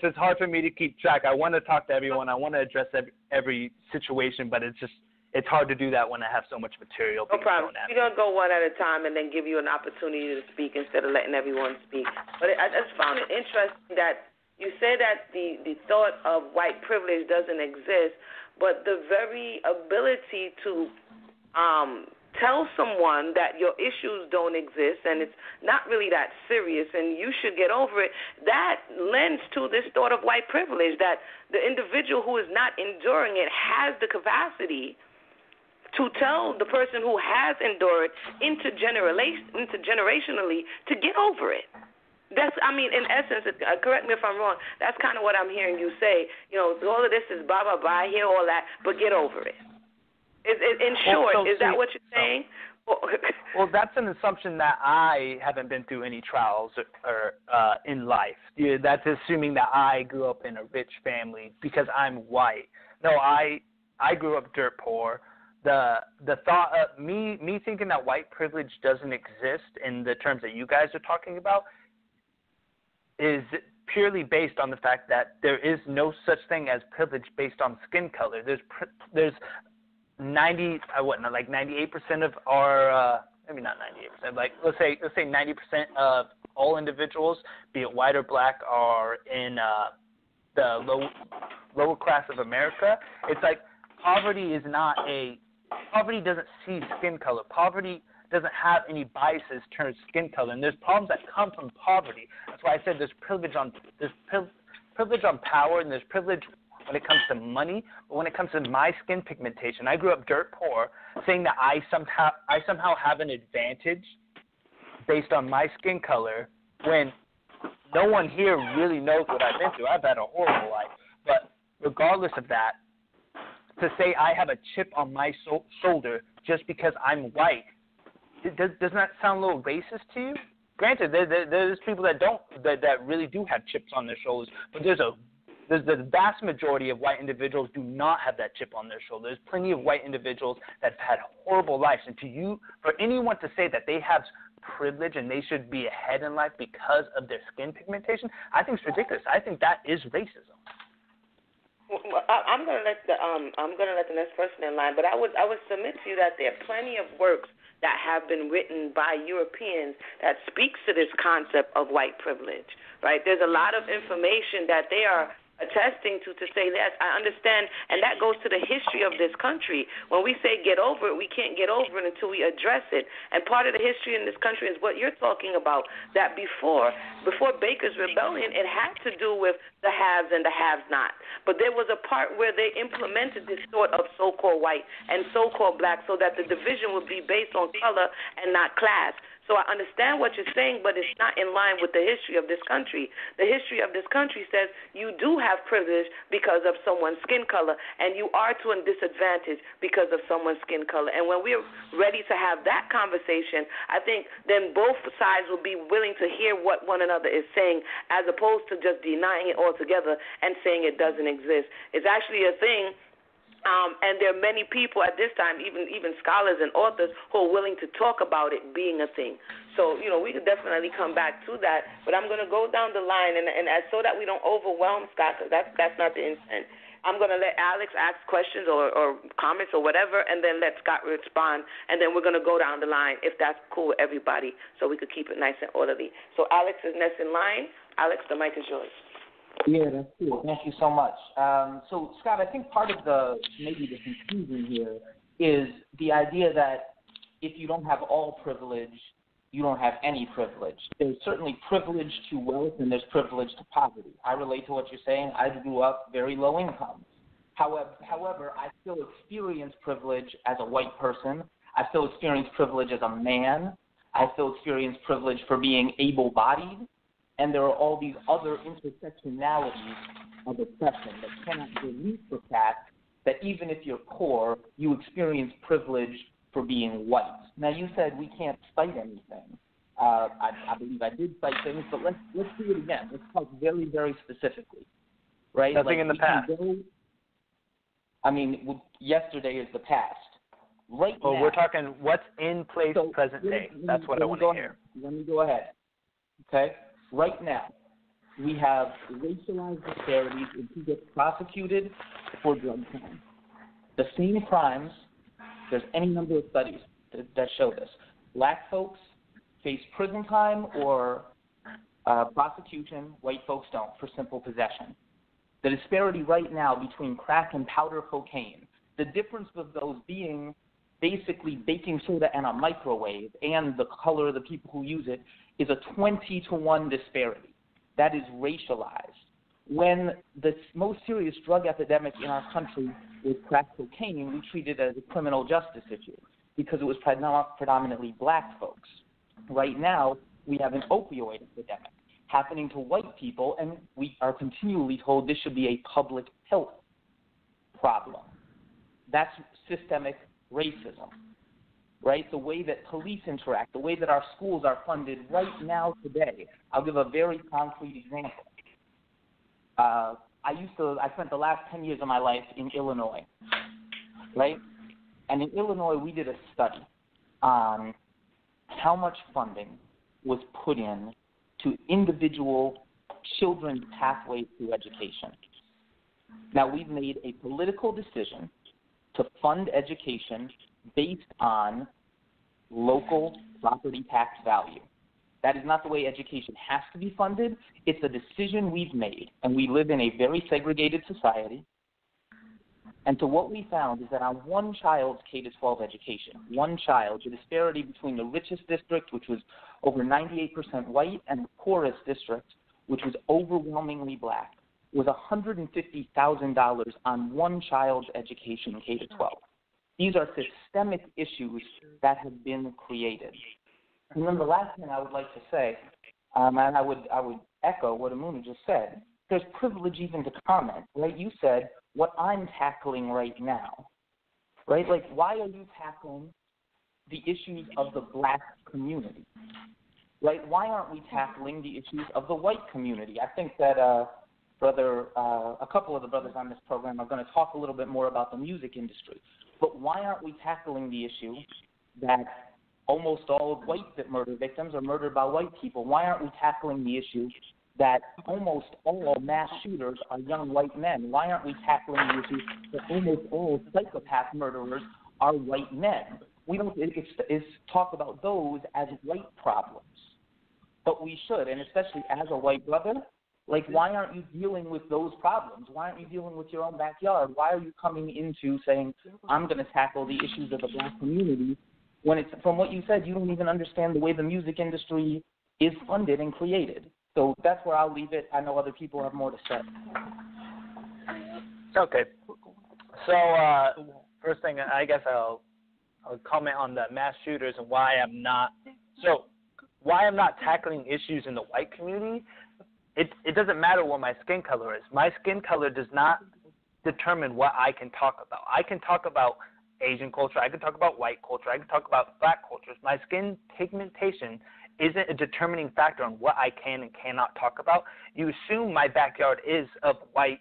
It's hard for me to keep track. I want to talk to everyone. I want to address every situation, but it's hard to do that when I have so much material. No problem. We're going to go one at a time and then give you an opportunity to speak instead of letting everyone speak. But I just found it interesting that you say that the thought of white privilege doesn't exist, but the very ability to tell someone that your issues don't exist and it's not really that serious and you should get over it, that lends to this thought of white privilege, that the individual who is not enduring it has the capacity to tell the person who has endured intergenerationally to get over it. In essence, correct me if I'm wrong, that's kind of what I'm hearing you say. All of this is blah, blah, blah, I hear all that, but get over it. In short, is that what you're saying? Well, that's an assumption that I haven't been through any trials or in life. That's assuming that I grew up in a rich family because I'm white. No, I grew up dirt poor. The thought of me thinking that white privilege doesn't exist in the terms that you guys are talking about is purely based on the fact that there is no such thing as privilege based on skin color. There's 98% of our maybe not 98%, like let's say 90% of all individuals, be it white or black, are in the lower class of America. It's like poverty doesn't see skin color. Poverty doesn't have any biases towards skin color, and there's problems that come from poverty. That's why I said there's privilege on power, and there's privilege when it comes to money. But when it comes to my skin pigmentation, I grew up dirt poor, saying that I somehow have an advantage based on my skin color when no one here really knows what I've been through. I've had a horrible life, but regardless of that, to say I have a chip on my shoulder just because I'm white, doesn't that sound a little racist to you? Granted, there's people that really do have chips on their shoulders, but there's the vast majority of white individuals do not have that chip on their shoulder. There's plenty of white individuals that have had horrible lives, and for anyone to say that they have privilege and they should be ahead in life because of their skin pigmentation, I think it's ridiculous. I think that is racism. Well, I'm gonna let the next person in line, but I would submit to you that there are plenty of works that have been written by Europeans that speaks to this concept of white privilege. Right? There's a lot of information that they are attesting to say that. I understand, and that goes to the history of this country. When we say get over it, we can't get over it until we address it. And part of the history in this country is what you're talking about, that before Baker's Rebellion, it had to do with the haves and the have-not. But there was a part where they implemented this sort of so-called white and so-called black so that the division would be based on color and not class. So I understand what you're saying, but it's not in line with the history of this country. The history of this country says you do have privilege because of someone's skin color, and you are to a disadvantage because of someone's skin color. And when we're ready to have that conversation, I think then both sides will be willing to hear what one another is saying, as opposed to just denying it altogether and saying it doesn't exist. It's actually a thing. And there are many people at this time, even scholars and authors, who are willing to talk about it being a thing. So, we could definitely come back to that. But I'm going to go down the line, and so that we don't overwhelm Scott, because that's not the intent. I'm going to let Alex ask questions or comments or whatever, and then let Scott respond, and then we're going to go down the line, if that's cool with everybody, so we could keep it nice and orderly. So Alex is next in line. Alex, the mic is yours. Yeah, that's cool. Thank you so much. So, Scott, I think part of the confusion here is the idea that if you don't have all privilege, you don't have any privilege. There's certainly privilege to wealth and there's privilege to poverty. I relate to what you're saying. I grew up very low income. However, I still experience privilege as a white person. I still experience privilege as a man. I still experience privilege for being able-bodied. And there are all these other intersectionalities of oppression that cannot delete the fact that even if you're poor, you experience privilege for being white. Now, you said we can't cite anything. I believe I did cite things, but let's do it again. Let's talk very, very specifically, right? Nothing in the past. Yesterday is the past. Right now. We're talking what's in place present day. That's what I want to hear. Let me go ahead. Okay? Right now, we have racialized disparities in who gets prosecuted for drug crime. The same crimes, there's any number of studies that show this. Black folks face prison time or prosecution, white folks don't, for simple possession. The disparity right now between crack and powder cocaine, the difference of those being basically baking soda and a microwave and the color of the people who use it, is a 20-to-1 disparity. That is racialized. When the most serious drug epidemic in our country was crack cocaine, we treated it as a criminal justice issue because it was predominantly black folks. Right now, we have an opioid epidemic happening to white people, and we are continually told this should be a public health problem. That's systemic racism. Right? The way that police interact, the way that our schools are funded right now today. I'll give a very concrete example. I spent the last 10 years of my life in Illinois, right? And in Illinois, we did a study on how much funding was put in to individual children's pathways to education. Now, we've made a political decision to fund education based on local property tax value. That is not the way education has to be funded. It's a decision we've made, and we live in a very segregated society. And so what we found is that on one child's K-12 education, one child, the disparity between the richest district, which was over 98% white, and the poorest district, which was overwhelmingly black, was $150,000 on one child's education K-12. These are systemic issues that have been created. And then the last thing I would like to say, and I would echo what Emunah just said, there's privilege even to comment, right? You said, what I'm tackling right now, right? Like, why are you tackling the issues of the black community, right? Why aren't we tackling the issues of the white community? I think that a couple of the brothers on this program are going to talk a little bit more about the music industry. But why aren't we tackling the issue that almost all white murder victims are murdered by white people? Why aren't we tackling the issue that almost all mass shooters are young white men? Why aren't we tackling the issue that almost all psychopath murderers are white men? We don't it's talk about those as white problems, but we should, and especially as a white brother. Like, why aren't you dealing with those problems? Why aren't you dealing with your own backyard? Why are you coming into saying, I'm going to tackle the issues of the black community, when it's, from what you said, you don't even understand the way the music industry is funded and created? So that's where I'll leave it. I know other people have more to say. Okay. So first thing, I guess I'll comment on the mass shooters and why I'm not tackling issues in the white community. It doesn't matter what my skin color is. My skin color does not determine what I can talk about. I can talk about Asian culture. I can talk about white culture. I can talk about black cultures. My skin pigmentation isn't a determining factor on what I can and cannot talk about. You assume my backyard is of white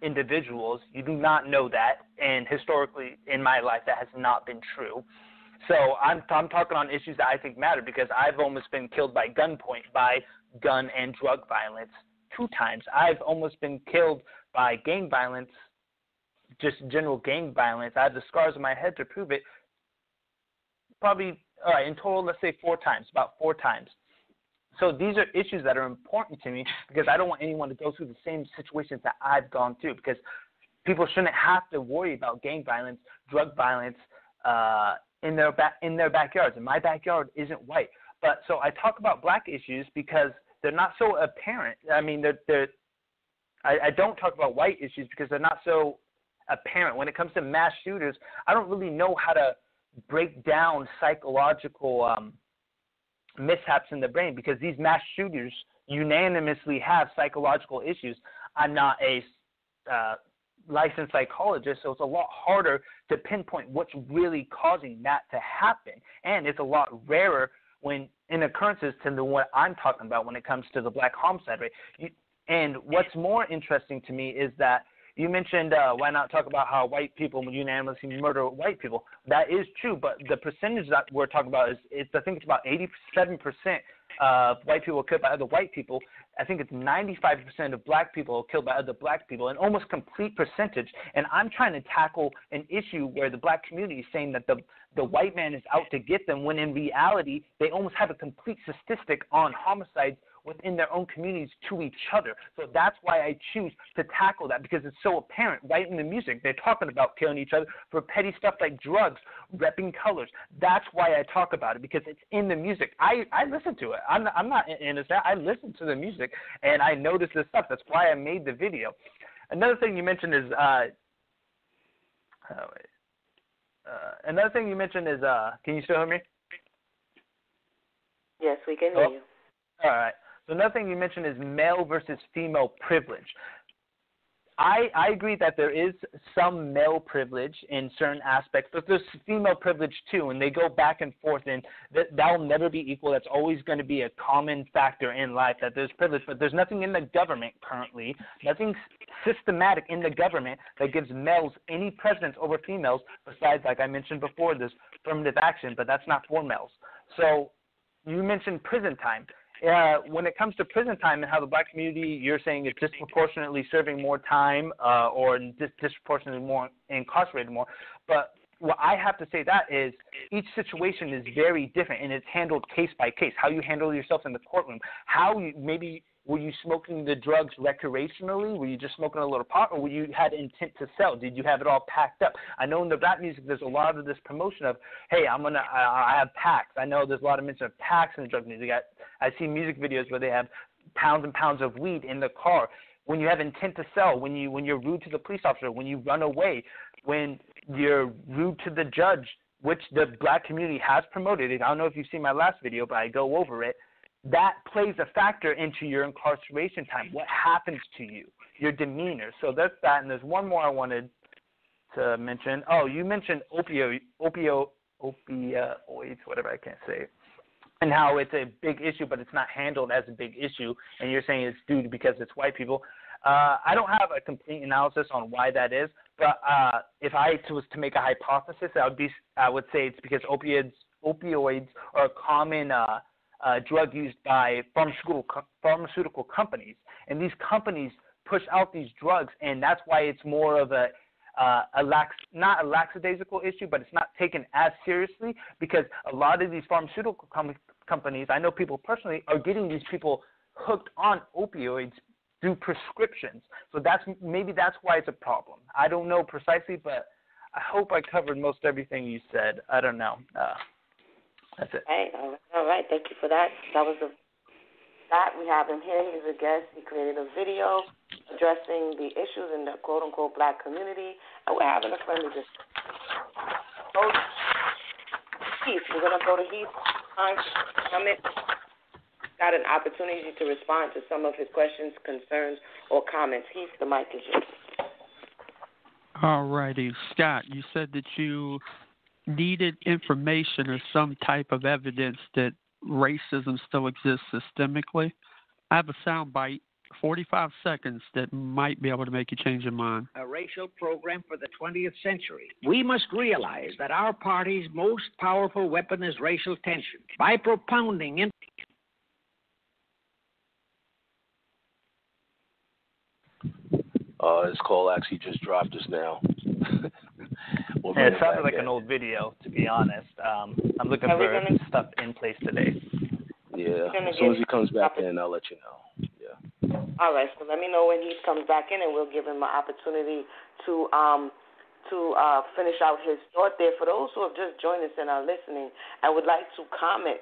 individuals. You do not know that, and historically in my life that has not been true. So I'm talking on issues that I think matter, because I've almost been killed by gunpoint, by gun and drug violence 2 times. I've almost been killed by gang violence, just general gang violence. I have the scars on my head to prove it. Probably, all right, in total, let's say 4 times, about 4 times. So these are issues that are important to me, because I don't want anyone to go through the same situations that I've gone through, because people shouldn't have to worry about gang violence, drug violence in their backyards. And my backyard isn't white. But so I talk about black issues because they're not so apparent. I mean, I don't talk about white issues because they're not so apparent. When it comes to mass shooters, I don't really know how to break down psychological mishaps in the brain, because these mass shooters unanimously have psychological issues. I'm not a licensed psychologist, so it's a lot harder to pinpoint what's really causing that to happen. And it's a lot rarer when in occurrences to the what I'm talking about when it comes to the black homicide rate. And what's more interesting to me is that you mentioned why not talk about how white people unanimously murder white people. That is true, but the percentage that we're talking about is I think it's about 87% of white people killed by other white people. I think it's 95% of black people killed by other black people, an almost complete percentage. And I'm trying to tackle an issue where the black community is saying that the white man is out to get them, when in reality they almost have a complete statistic on homicides within their own communities to each other. So that's why I choose to tackle that, because it's so apparent right in the music. They're talking about killing each other for petty stuff like drugs, repping colors. That's why I talk about it, because it's in the music. I listen to it. I'm not innocent. I listen to the music, and I notice this stuff. That's why I made the video. Another thing you mentioned is can you still hear me? Yes, we can hear you. All right. So another thing you mentioned is male versus female privilege. I agree that there is some male privilege in certain aspects, but there's female privilege too, and they go back and forth, and that will never be equal. That's always going to be a common factor in life, that there's privilege, but there's nothing in the government currently, nothing systematic in the government that gives males any precedence over females besides, like I mentioned before, this affirmative action, but that's not for males. So you mentioned prison time. When it comes to prison time and how the black community, you're saying it's disproportionately serving more time or disproportionately more incarcerated more. But what I have to say that is each situation is very different, and it's handled case by case. How you handle yourself in the courtroom, how you maybe were you smoking the drugs recreationally? Were you just smoking a little pot, or were you had intent to sell? Did you have it all packed up? I know in the rap music there's a lot of this promotion of, hey, I have packs. I know there's a lot of mention of packs in the drug music. I see music videos where they have pounds and pounds of weed in the car. When you have intent to sell, when you're rude to the police officer, when you run away, when you're rude to the judge, which the black community has promoted. I don't know if you've seen my last video, but I go over it. That plays a factor into your incarceration time. What happens to you, your demeanor. So that's that. And there's one more I wanted to mention. Oh, you mentioned opioids, whatever, I can't say, and how it's a big issue, but it's not handled as a big issue. And you're saying it's due to because it's white people. I don't have a complete analysis on why that is, but if I was to make a hypothesis, I would say it's because opioids are a common drug used by pharmaceutical companies, and these companies push out these drugs, and that's why it's more of not a lackadaisical issue, but it's not taken as seriously because a lot of these pharmaceutical companies, I know people personally, are getting these people hooked on opioids through prescriptions. So maybe that's why it's a problem. I don't know precisely, but I hope I covered most everything you said. I don't know. That's it. All right. Thank you for that. That was that. We have him here. He's a guest. He created a video addressing the issues in the quote-unquote black community, and we're having a friendly discussion. Heith, we're going to go to Heith. Got an opportunity to respond to some of his questions, concerns, or comments. Heith, the mic is yours. All righty. Scott, you said that you needed information or some type of evidence that racism still exists systemically. I have a sound bite, 45 seconds, that might be able to make you change your mind. A racial program for the 20th century. We must realize that our party's most powerful weapon is racial tension. By propounding His call actually just dropped us now. It sounded like an old video, to be honest. I'm looking for stuff in place today. Yeah, as soon as he comes back in, I'll let you know. Yeah. All right, so let me know when he comes back in, and we'll give him an opportunity to finish out his thought there. For those who have just joined us and are listening and would like to comment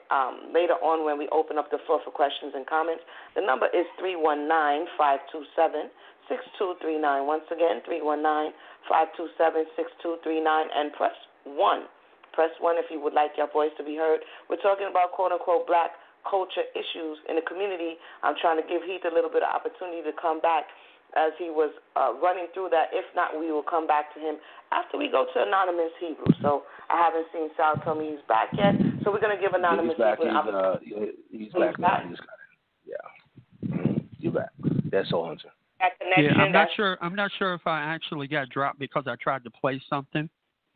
later on when we open up the floor for questions and comments, the number is 319-527-6239. Once again, 319-527-6239, and press 1. Press 1 if you would like your voice to be heard. We're talking about quote-unquote black culture issues in the community. I'm trying to give Heith a little bit of opportunity to come back as he was running through that. If not, we will come back to him after we go to Anonymous Hebrew. So I haven't seen Sal tell me he's back yet. So we're going to give Anonymous Hebrew an opportunity. He's back now. He just got in. Yeah. You're back. That's Soul Hunter. Yeah, I'm not sure if I actually got dropped because I tried to play something.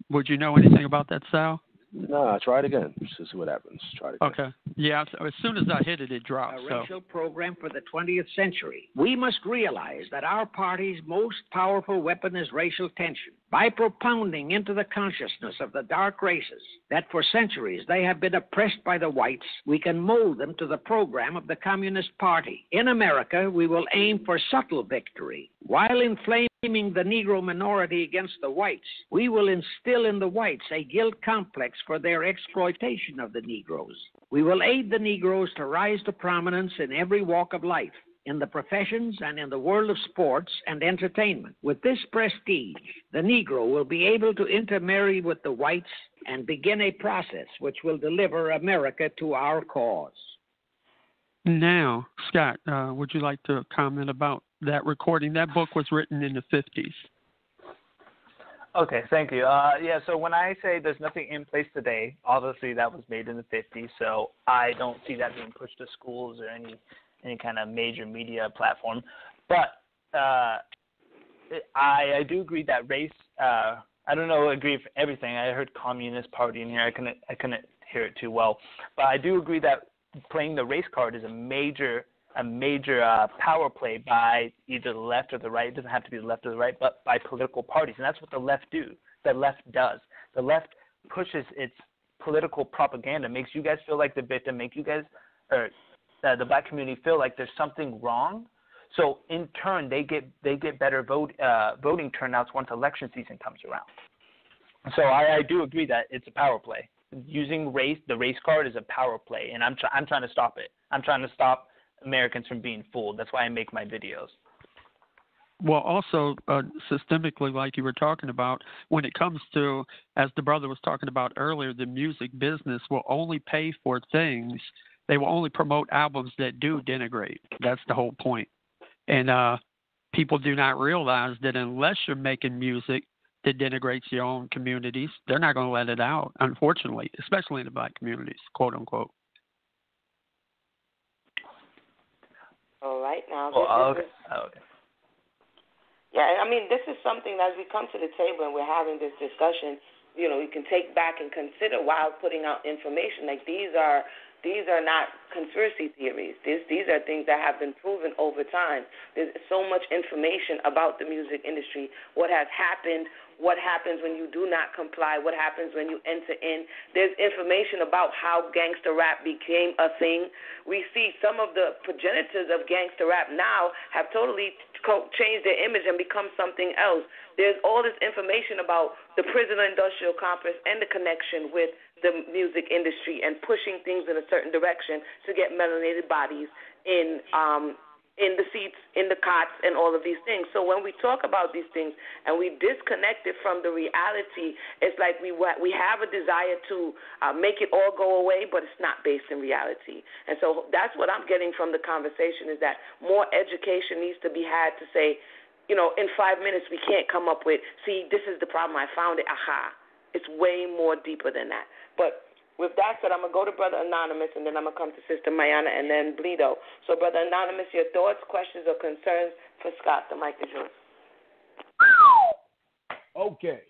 Would you know anything about that, Sal? No, try it again. Just to see what happens. Try it again. Okay. Yeah, so as soon as I hit it, it dropped. A racial program for the 20th century. We must realize that our party's most powerful weapon is racial tension. By propounding into the consciousness of the dark races that for centuries they have been oppressed by the whites, we can mold them to the program of the Communist Party. In America, we will aim for subtle victory. While inflaming the Negro minority against the whites, we will instill in the whites a guilt complex for their exploitation of the Negroes. We will aid the Negroes to rise to prominence in every walk of life, in the professions and in the world of sports and entertainment. With this prestige, the Negro will be able to intermarry with the whites and begin a process which will deliver America to our cause. Now, Scott, would you like to comment about that recording? That book was written in the 50s. Okay, thank you. So when I say there's nothing in place today, obviously that was made in the 50s, so I don't see that being pushed to schools or any kind of major media platform. But I do agree that race, I don't know, agree for everything. I heard Communist Party in here. I couldn't hear it too well. But I do agree that playing the race card is a major power play by either the left or the right. It doesn't have to be the left or the right, but by political parties. And that's what the left does. The left pushes its political propaganda, makes you guys feel like the victim, make you guys, or the black community feel like there's something wrong. So in turn, they get better voting turnouts once election season comes around. So I do agree that it's a power play. Using the race card is a power play, and I'm trying to stop it. I'm trying to stop Americans from being fooled. That's why I make my videos. Well, also, systemically, like you were talking about, when it comes to, as the brother was talking about earlier, the music business will only pay for things. They will only promote albums that do denigrate. That's the whole point. And people do not realize that unless you're making music that denigrates your own communities, they're not going to let it out, unfortunately, especially in the black communities, quote unquote. All right, now. Okay. Yeah, I mean, this is something that as we come to the table and we're having this discussion, you can take back and consider while putting out information. Like, these are these are not conspiracy theories. These are things that have been proven over time. There's so much information about the music industry, what has happened, what happens when you do not comply, what happens when you enter in. There's information about how gangster rap became a thing. We see some of the progenitors of gangster rap now have totally changed their image and become something else. There's all this information about the prison-industrial complex and the connection with the music industry and pushing things in a certain direction to get melanated bodies in the seats, in the cots, and all of these things. So when we talk about these things and we disconnect it from the reality, it's like we have a desire to make it all go away, but it's not based in reality. And so that's what I'm getting from the conversation, is that more education needs to be had to say, in 5 minutes we can't come up with, see, this is the problem, I found it, aha. It's way more deeper than that. But with that said, I'm going to go to Brother Anonymous, and then I'm going to come to Sister Mayanah, and then Bleedo. So, Brother Anonymous, your thoughts, questions, or concerns for Scott? The mic is yours. Okay.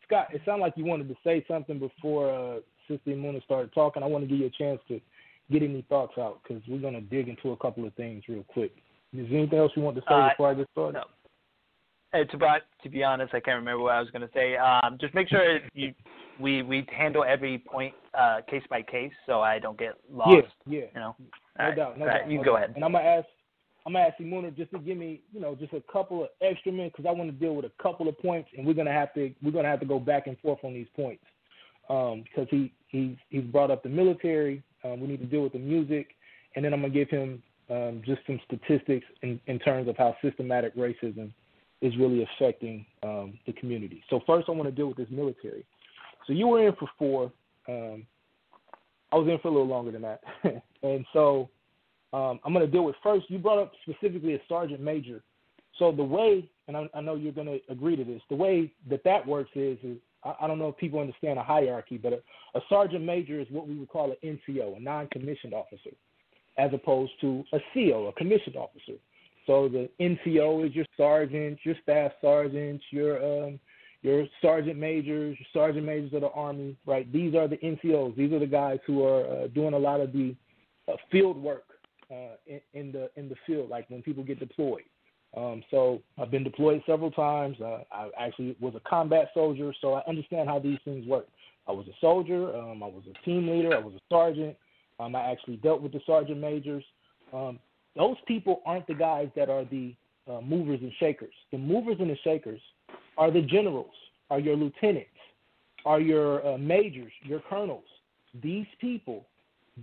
Scott, it sounded like you wanted to say something before Sister Emunah started talking. I want to give you a chance to get any thoughts out, because we're going to dig into a couple of things real quick. Is there anything else you want to say before I get started? No. To be honest, I can't remember what I was going to say. Just make sure we handle every point case by case, so I don't get lost. Yeah. No doubt. You can go ahead. And I'm gonna ask Emunah just to give me, just a couple of extra minutes, because I want to deal with a couple of points, and we're gonna have to go back and forth on these points, because he's brought up the military. We need to deal with the music, and then I'm gonna give him just some statistics in terms of how systematic racism is really affecting the community. So first, I want to deal with this military. So you were in for 4. I was in for a little longer than that. And so I'm going to deal with first, you brought up specifically a sergeant major. So the way, and I know you're going to agree to this, the way that works is I don't know if people understand a hierarchy, but a sergeant major is what we would call an NCO, a non-commissioned officer, as opposed to a CO, a commissioned officer. So the NCO is your sergeant, your staff sergeants, your sergeant majors of the Army, right? These are the NCOs. These are the guys who are doing a lot of the field work in the field, like when people get deployed. So I've been deployed several times. I actually was a combat soldier, so I understand how these things work. I was a soldier. I was a team leader. I was a sergeant. I actually dealt with the sergeant majors. Those people aren't the guys that are the movers and shakers. The movers and the shakers are the generals, are your lieutenants, are your majors, your colonels. These people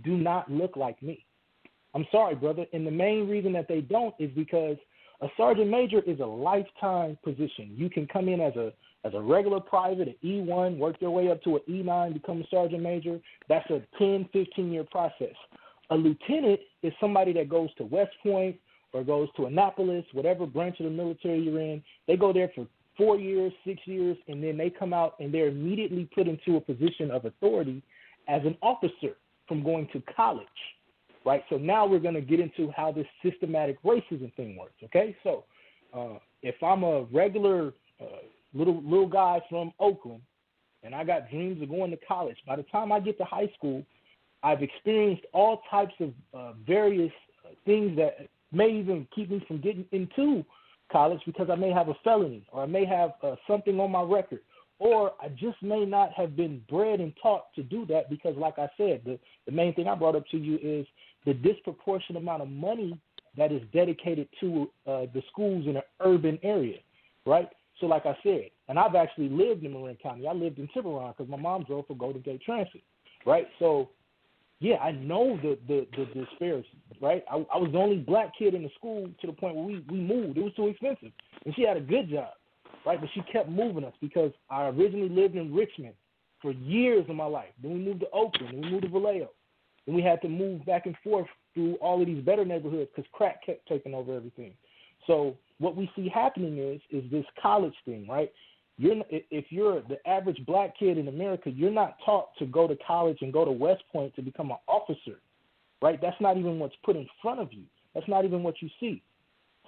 do not look like me. I'm sorry, brother. And the main reason that they don't is because a sergeant major is a lifetime position. You can come in as a regular private, an E1, work your way up to an E9, become a sergeant major. That's a 10, 15-year process. A lieutenant is somebody that goes to West Point or goes to Annapolis, whatever branch of the military you're in. They go there for 4 years, 6 years, and then they come out and they're immediately put into a position of authority as an officer from going to college, right? So now we're going to get into how this systematic racism thing works, okay? So if I'm a regular little guy from Oakland and I got dreams of going to college, by the time I get to high school, I've experienced all types of various things that may even keep me from getting into college, because I may have a felony, or I may have something on my record, or I just may not have been bred and taught to do that, because like I said, the main thing I brought up to you is the disproportionate amount of money that is dedicated to the schools in an urban area, right? So like I said, and I've actually lived in Marin County. I lived in Tiburon because my mom drove for Golden Gate Transit, right? So yeah, I know the disparity, right? I was the only black kid in the school to the point where we moved. It was too expensive. And she had a good job, right? But she kept moving us because I originally lived in Richmond for years of my life. Then we moved to Oakland. Then we moved to Vallejo. Then we had to move back and forth through all of these better neighborhoods because crack kept taking over everything. So what we see happening is this college thing, right? If you're the average black kid in America, you're not taught to go to college and go to West Point to become an officer, right? That's not even what's put in front of you. That's not even what you see.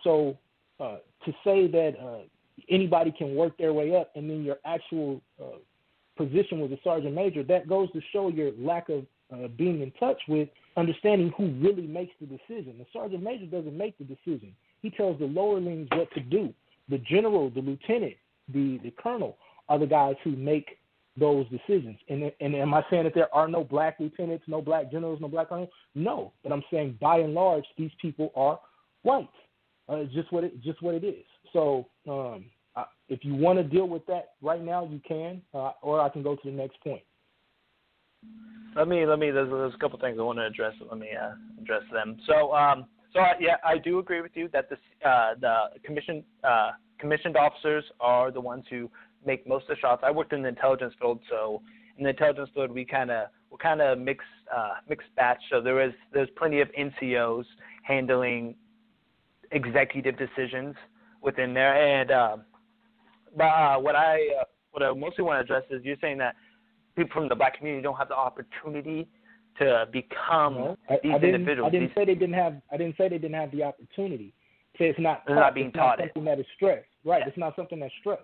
So to say that anybody can work their way up and then your actual position was a sergeant major, that goes to show your lack of being in touch with understanding who really makes the decision. The sergeant major doesn't make the decision. He tells the lowerlings what to do. The general, the lieutenant, the colonel are the guys who make those decisions. And am I saying that there are no black lieutenants, no black generals, no black colonels? No, but I'm saying by and large these people are white. It's just what it is. So if you want to deal with that right now, you can, or I can go to the next point. Let me. There's a couple things I want to address. Let me address them. So yeah, I do agree with you that the commissioned officers are the ones who make most of the shots. I worked in the intelligence field, so in the intelligence field we're kind of mixed batch. So there's plenty of NCOs handling executive decisions within there, and what I mostly want to address is you're saying that people from the black community don't have the opportunity to become these individuals. I didn't say they didn't have the opportunity. Say it's not being taught. It's not something that is stressed. Right. Yeah. It's not something that's stressed.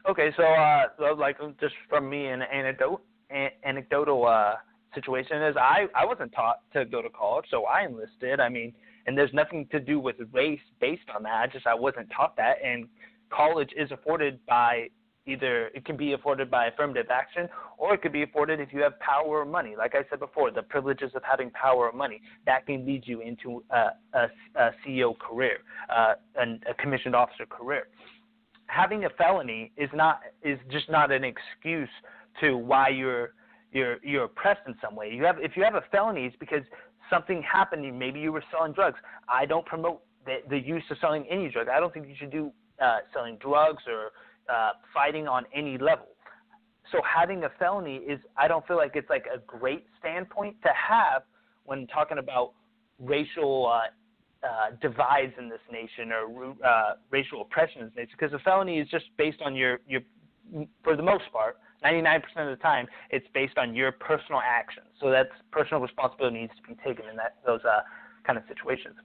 Okay, so like just from me, an anecdotal situation is I wasn't taught to go to college, so I enlisted. I mean, and there's nothing to do with race based on that. I wasn't taught that, and college is afforded by it can be afforded by affirmative action, or it could be afforded if you have power or money. Like I said before, the privileges of having power or money, that can lead you into a CEO career, and a commissioned officer career. Having a felony is just not an excuse to why you're oppressed in some way. If you have a felony, it's because something happened. Maybe you were selling drugs. I don't promote the use of selling any drugs. I don't think you should do selling drugs or fighting on any level. So having a felony I don't feel like it's like a great standpoint to have when talking about racial divides in this nation or racial oppression in this nation, because a felony is just based on your for the most part, 99% of the time, it's based on your personal actions. So that's personal responsibility needs to be taken in those kind of situations.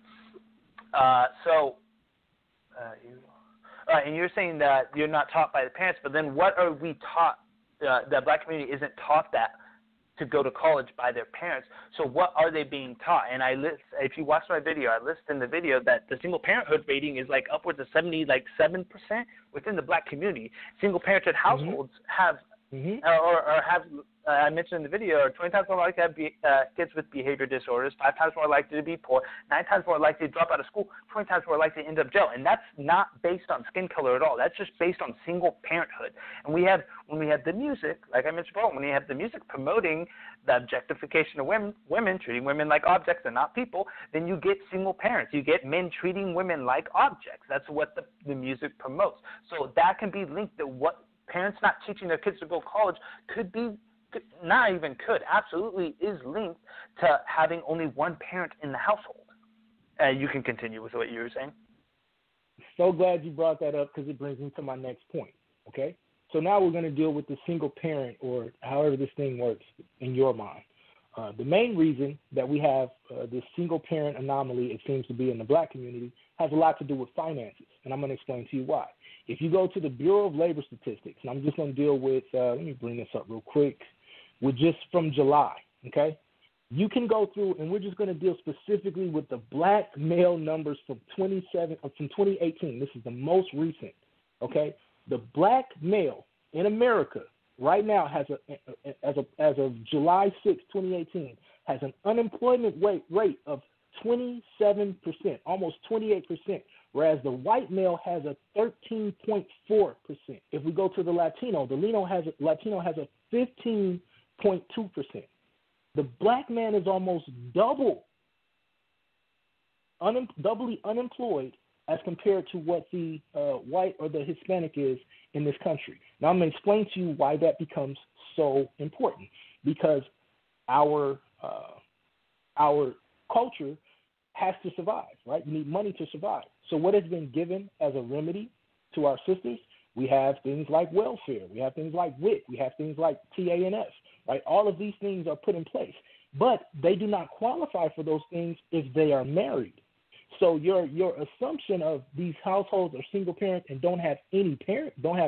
And you're saying that you're not taught by the parents, but then what are we taught? The black community isn't taught that to go to college by their parents. So what are they being taught? And if you watch my video, I list in the video that the single parenthood rating is like upwards of 7% within the black community. Single parenthood households have or have, I mentioned in the video, are 20 times more likely to have kids with behavior disorders, 5 times more likely to be poor, 9 times more likely to drop out of school, 20 times more likely to end up jail. And that's not based on skin color at all. That's just based on single parenthood. And when we have the music, like I mentioned before, when you have the music promoting the objectification of women, treating women like objects and not people, then you get single parents. You get men treating women like objects. That's what the music promotes. So that can be linked to what parents not teaching their kids to go to college absolutely is linked to having only one parent in the household. You can continue with what you were saying. So glad you brought that up because it brings me to my next point, okay? So now we're going to deal with the single parent, or however this thing works in your mind. The main reason that we have this single parent anomaly, it seems to be in the black community, has a lot to do with finances, and I'm going to explain to you why. If you go to the Bureau of Labor Statistics, and I'm just going to deal with, let me bring this up real quick, with just from July, okay? You can go through, and we're just going to deal specifically with the black male numbers from 2018. This is the most recent, okay? The black male in America right now has as of July 6, 2018, has an unemployment rate of 27%, almost 28%, whereas the white male has a 13.4%. If we go to the Latino has a 15.2%. The black man is almost doubly unemployed as compared to what the white or the Hispanic is in this country. Now I'm going to explain to you why that becomes so important, because our culture has to survive, right? You need money to survive. So what has been given as a remedy to our sisters? We have things like welfare. We have things like WIC. We have things like TANF, right? All of these things are put in place, but they do not qualify for those things if they are married. So your assumption of these households are single parents and don't have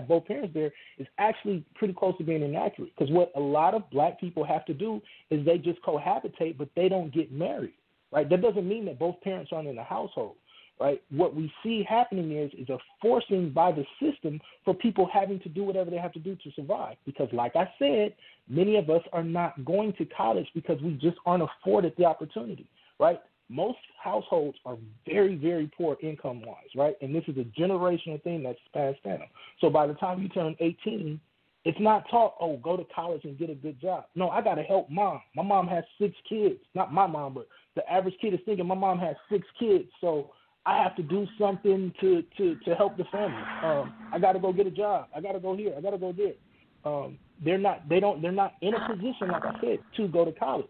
both parents there is actually pretty close to being inaccurate. Because what a lot of black people have to do is they just cohabitate, but they don't get married, right? That doesn't mean that both parents aren't in the household, right? What we see happening is a forcing by the system for people having to do whatever they have to do to survive. Because like I said, many of us are not going to college because we just aren't afforded the opportunity, right? Most households are very, very poor income-wise, right? And this is a generational thing that's passed down. So by the time you turn 18, it's not taught, oh, go to college and get a good job. No, I got to help mom. My mom has 6 kids. Not my mom, but the average kid is thinking my mom has 6 kids, so I have to do something to help the family. I got to go get a job. I got to go here. I got to go there. They're not in a position, like I said, to go to college.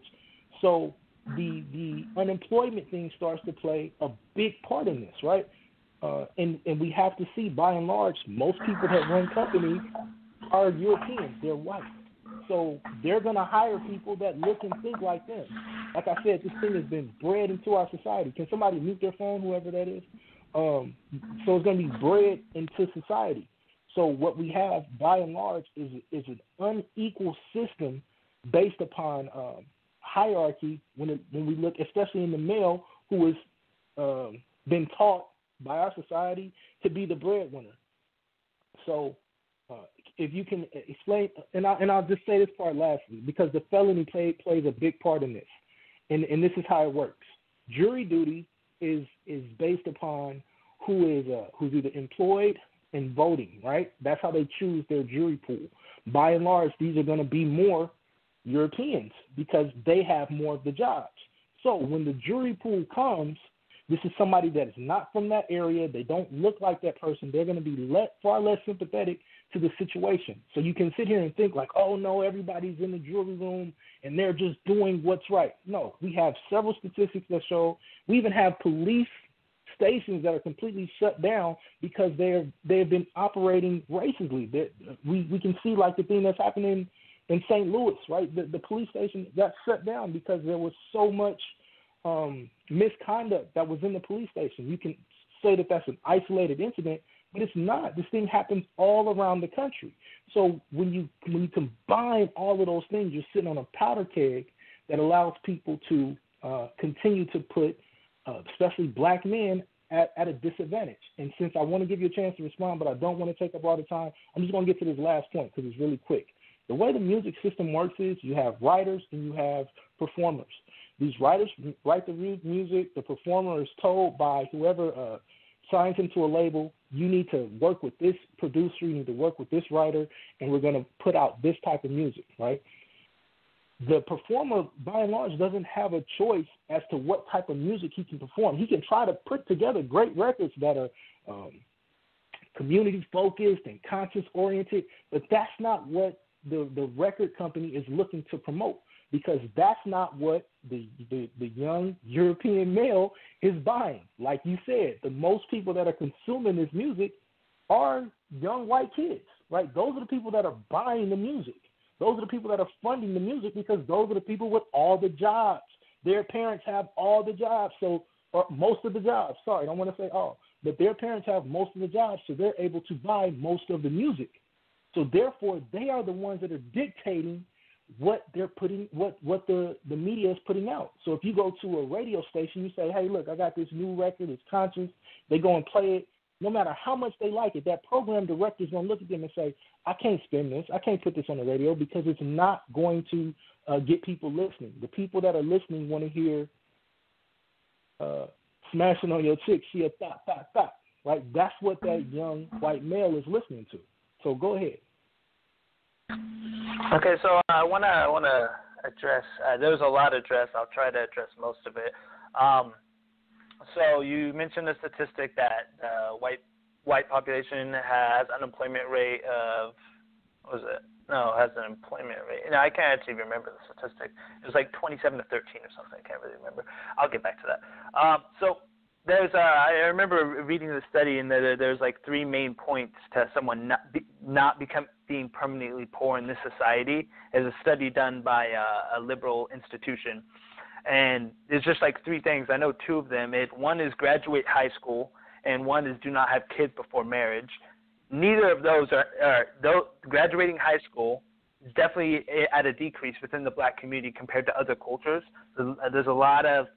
So the unemployment thing starts to play a big part in this, right? And we have to see, by and large, most people that run companies are Europeans. They're white. So they're going to hire people that look and think like them. Like I said, this thing has been bred into our society. Can somebody mute their phone, whoever that is? So it's going to be bred into society. So what we have, by and large, is an unequal system based upon hierarchy when we look, especially in the male who has been taught by our society to be the breadwinner. So if you can explain, and I'll just say this part lastly, because the felony plays a big part in this, and this is how it works. Jury duty is based upon who's either employed and voting, right? That's how they choose their jury pool. By and large, these are going to be more Europeans because they have more of the jobs. So when the jury pool comes, this is somebody that is not from that area. They don't look like that person. They're going to be far less sympathetic to the situation. So you can sit here and think like, oh, no, everybody's in the jury room and they're just doing what's right. No, we have several statistics that show. We even have police stations that are completely shut down because they've been operating racistly. We can see like the thing that's happening in St. Louis, right? The police station got shut down because there was so much misconduct that was in the police station. You can say that that's an isolated incident, but it's not. This thing happens all around the country. So when you combine all of those things, you're sitting on a powder keg that allows people to continue to put, especially black men, at a disadvantage. And since I want to give you a chance to respond, but I don't want to take up all the time, I'm just going to get to this last point because it's really quick. The way the music system works is you have writers and you have performers. These writers write the music. The performer is told by whoever signs into a label, you need to work with this producer, you need to work with this writer, and we're going to put out this type of music, right? The performer, by and large, doesn't have a choice as to what type of music he can perform. He can try to put together great records that are community-focused and conscious-oriented, but that's not what the record company is looking to promote, because that's not what the young European male is buying. Like you said, the most people that are consuming this music are young white kids, right? Those are the people that are buying the music. Those are the people that are funding the music because those are the people with all the jobs. Their parents have all the jobs, or most of the jobs. Sorry, I don't want to say all. But their parents have most of the jobs, so they're able to buy most of the music. So therefore, they are the ones that are dictating what they're putting, what the media is putting out. So if you go to a radio station, you say, hey, look, I got this new record, it's conscious. They go and play it. No matter how much they like it, that program director is going to look at them and say, I can't spin this. I can't put this on the radio because it's not going to get people listening. The people that are listening want to hear smashing on your chick, she a thot, thot, thot, right? That's what that young white male is listening to. So go ahead. Okay, so I want to address, there's a lot addressed. I'll try to address most of it. So you mentioned the statistic that white population has unemployment rate of, what was it? No, has an employment rate. No, I can't actually remember the statistic. It was like 27 to 13 or something. I can't really remember. I'll get back to that. So there's, I remember reading the study, and there's like 3 main points to someone not being permanently poor in this society. Is a study done by a liberal institution. And there's just like three things. I know two of them. One is graduate high school, and one is do not have kids before marriage. Neither of those are graduating high school is definitely at a decrease within the black community compared to other cultures. There's a lot of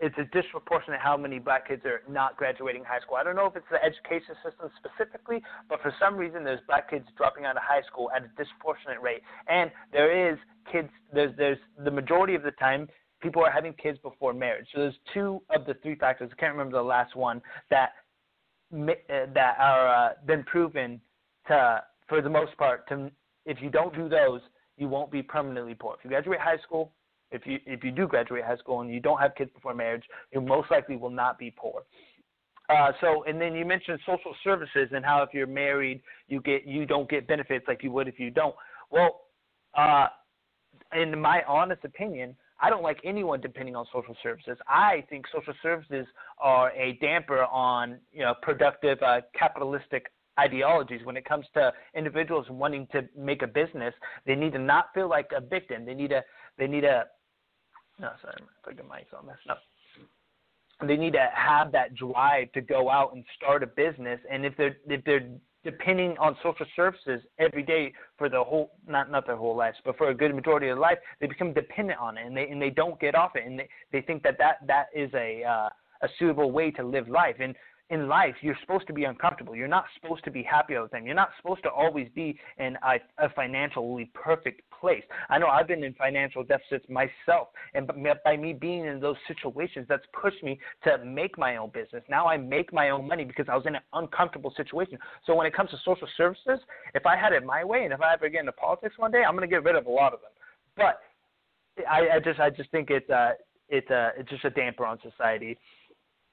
it's a disproportionate how many black kids are not graduating high school. I don't know if it's the education system specifically, but for some reason there's black kids dropping out of high school at a disproportionate rate. And there is kids, there's the majority of the time people are having kids before marriage. So there's two of the three factors, I can't remember the last one, that are been proven to, for the most part, to if you don't do those, you won't be permanently poor. If you graduate high school, if you do graduate high school and you don't have kids before marriage, you most likely will not be poor. And then you mentioned social services and how if you're married, you don't get benefits like you would if you don't. Well, in my honest opinion, I don't like anyone depending on social services. I think social services are a damper on productive capitalistic ideologies. When it comes to individuals wanting to make a business, they need to not feel like a victim. They need to no, sorry, the mic's all messed up. They need to have that drive to go out and start a business. And if they're depending on social services every day for the whole not their whole lives, but for a good majority of their life, they become dependent on it, and they don't get off it, and they think that is a suitable way to live life. And in life, you're supposed to be uncomfortable. You're not supposed to be happy all the time. You're not supposed to always be in a financially perfect place. I know I've been in financial deficits myself, and by me being in those situations, that's pushed me to make my own business. Now I make my own money because I was in an uncomfortable situation. So when it comes to social services, if I had it my way, and if I ever get into politics one day, I'm going to get rid of a lot of them. But I just think it's just a damper on society.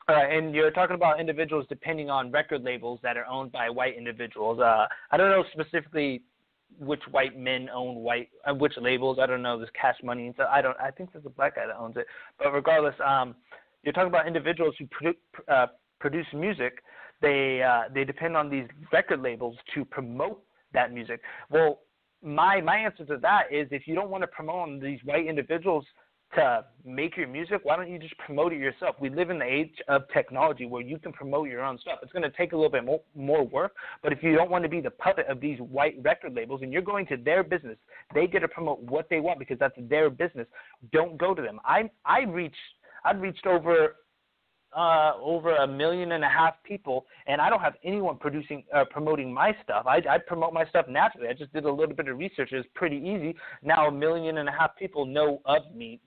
And you're talking about individuals depending on record labels that are owned by white individuals. I don't know specifically which white men own which labels. I don't know. There's Cash Money and stuff. I think there's a black guy that owns it. But regardless, you're talking about individuals who produce music. They depend on these record labels to promote that music. Well, my answer to that is if you don't want to promote these white individuals to make your music, why don't you just promote it yourself? We live in the age of technology where you can promote your own stuff. It's going to take a little bit more work, but if you don't want to be the puppet of these white record labels and you're going to their business, they get to promote what they want because that's their business. Don't go to them. I've reached over 1.5 million people, and I don't have anyone promoting my stuff. I promote my stuff naturally. I just did a little bit of research. It's pretty easy. Now 1.5 million people know of me.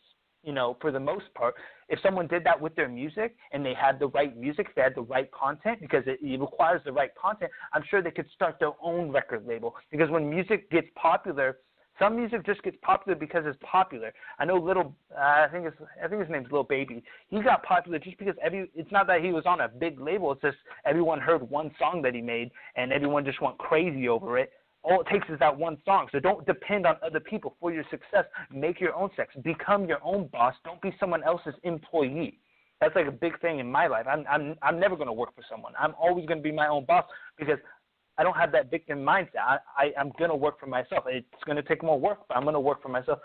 For the most part, if someone did that with their music and they had the right music, if they had the right content, because it requires the right content, I'm sure they could start their own record label. Because when music gets popular, some music just gets popular because it's popular. I know I think his name's Lil Baby. He got popular just because it's not that he was on a big label. It's just everyone heard one song that he made and everyone just went crazy over it. All it takes is that one song. So don't depend on other people for your success. Make your own success. Become your own boss. Don't be someone else's employee. That's like a big thing in my life. I'm never going to work for someone. I'm always going to be my own boss because I don't have that victim mindset. I'm going to work for myself. It's going to take more work, but I'm going to work for myself.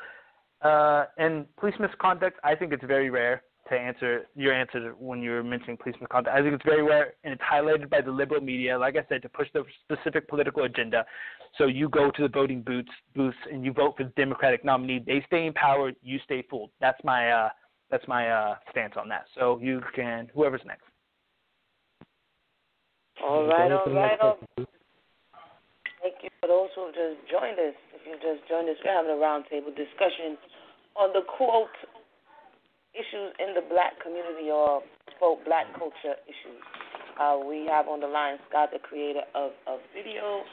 And police misconduct, I think it's very rare. To answer your answer when you were mentioning police misconduct, I think it's very rare, and it's highlighted by the liberal media, like I said, to push the specific political agenda. So you go to the voting booths, and you vote for the Democratic nominee. They stay in power, you stay fooled. That's my stance on that. So you can, whoever's next. All right. Thank you for those who have just joined us. If you've just joined us, we're having a roundtable discussion on the quote issues in the black community, or quote black culture issues. We have on the line Scott, the creator of video.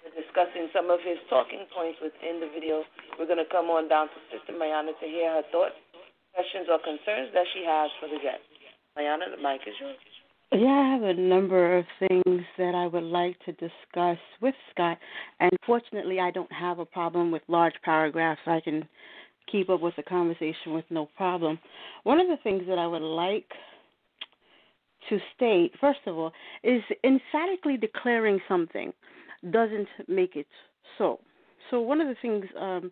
We're discussing some of his talking points within the video. We're going to come on down to Sister Mayanah to hear her thoughts, questions, or concerns that she has for the guest. Mayanah, the mic is yours. Yeah, I have a number of things that I would like to discuss with Scott. And fortunately, I don't have a problem with large paragraphs. I can keep up with the conversation with no problem. One of the things that I would like to state, first of all, is emphatically declaring something doesn't make it so. So one of the things, and